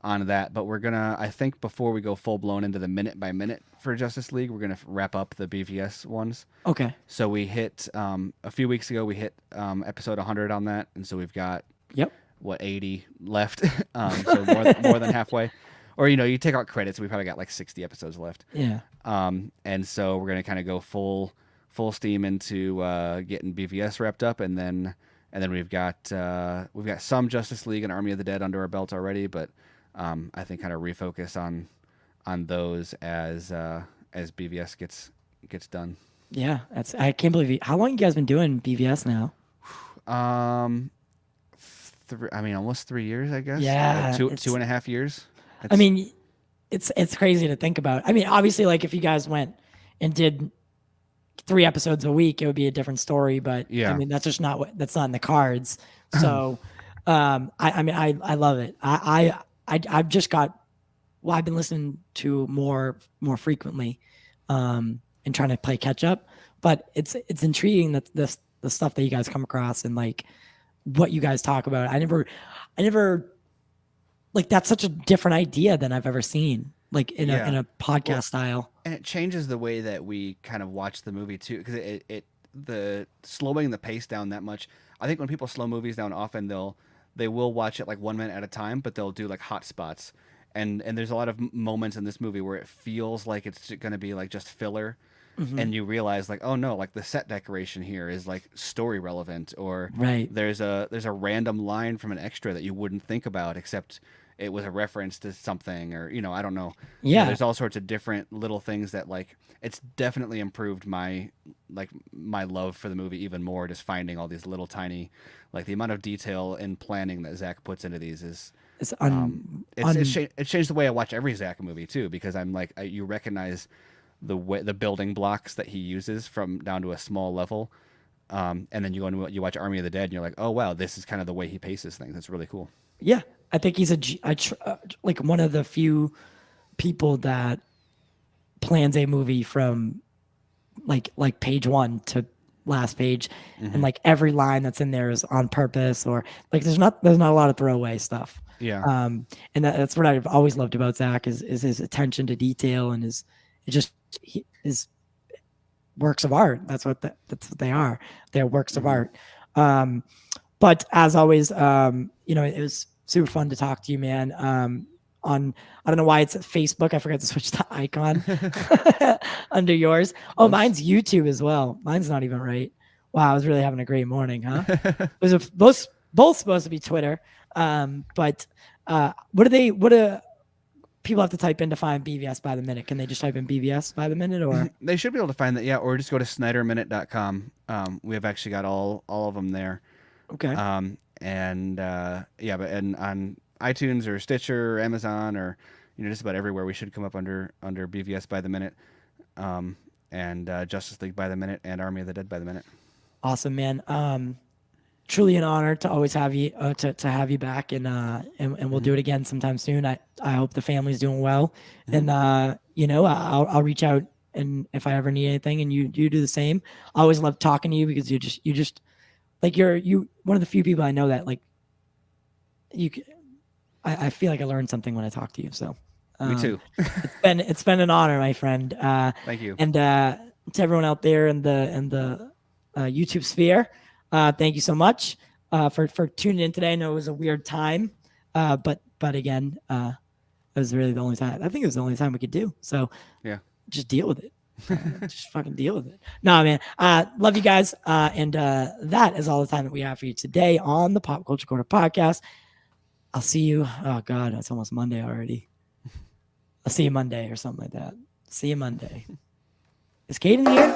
that. But we're gonna, I think, before we go full blown into the minute by minute for Justice League, we're gonna wrap up the BVS ones. Okay. So we hit a few weeks ago, we hit episode 100 on that, and so we've got 80 left, so more than halfway. Or you take out credits, we probably got like 60 episodes left. Yeah. And so we're gonna kind of go full steam into getting BVS wrapped up, and then we've got some Justice League and Army of the Dead under our belt already, but I think kind of refocus on those as BVS gets done. Yeah, I can't believe it. How long you guys been doing BVS now? Almost 3 years, I guess. Yeah, 2.5 years. I mean, it's crazy to think about. I mean, obviously, like if you guys went and did 3 episodes a week, it would be a different story. But yeah, I mean, that's just that's not in the cards. So, I love it. I've just got. Well, I've been listening to more frequently, and trying to play catch up. But it's intriguing that the stuff that you guys come across and like what you guys talk about. I never like, that's such a different idea than I've ever seen, like in a podcast style. And it changes the way that we kind of watch the movie too, because the slowing the pace down that much. I think when people slow movies down, often they will watch it like 1 minute at a time, but they'll do like hot spots. And there's a lot of moments in this movie where it feels like it's going to be like just filler. Mm-hmm. And you realize like, oh no, like the set decoration here is like story relevant, or there's a random line from an extra that you wouldn't think about, except it was a reference to something, or I don't know. Yeah, there's all sorts of different little things that like, it's definitely improved my love for the movie even more, just finding all these little tiny, like the amount of detail and planning that Zach puts into these is it changed the way I watch every Zach movie too, because I'm like, you recognize the building blocks that he uses from down to a small level, and then you watch Army of the Dead and you're like, oh wow, this is kind of the way he paces things. It's really cool. Yeah, I think he's like one of the few people that plans a movie from like page 1 to last page, mm-hmm. and like every line that's in there is on purpose, or like there's not a lot of throwaway stuff. Yeah. And that's what I've always loved about Zach is his attention to detail and his works of art. That's what they are. They're works, mm-hmm. of art. But as always, it super fun to talk to you, man. On I don't know why it's at Facebook. I forgot to switch the icon under yours. Oh, mine's YouTube as well. Mine's not even right. Wow, I was really having a great morning, huh? It was both supposed to be Twitter. But what do people have to type in to find BVS by the minute? Can they just type in BVS by the minute, or they should be able to find that? Yeah, or just go to SnyderMinute.com. We have actually got all of them there. okay? And on iTunes or Stitcher or Amazon or just about everywhere we should come up under BVS by the minute, and Justice League by the minute and Army of the Dead by the minute. Awesome, man. Truly an honor to always have you to have you back, and we'll do it again sometime soon. I hope the family's doing well, and I'll reach out, and if I ever need anything, and you do the same. I always love talking to you because you just like you're one of the few people I know that like I feel like I learned something when I talk to you. So me too. it's been an honor, my friend. Thank you. And to everyone out there in the YouTube sphere, thank you so much for tuning in today. I know it was a weird time, but again, it was really the only time. I think it was the only time we could do. So yeah, just deal with it. Just fucking deal with it. No, man. Love you guys. And that is all the time that we have for you today on the Pop Culture Corner podcast. I'll see you. Oh God, it's almost Monday already. I'll see you Monday or something like that. See you Monday. Is Caiden here?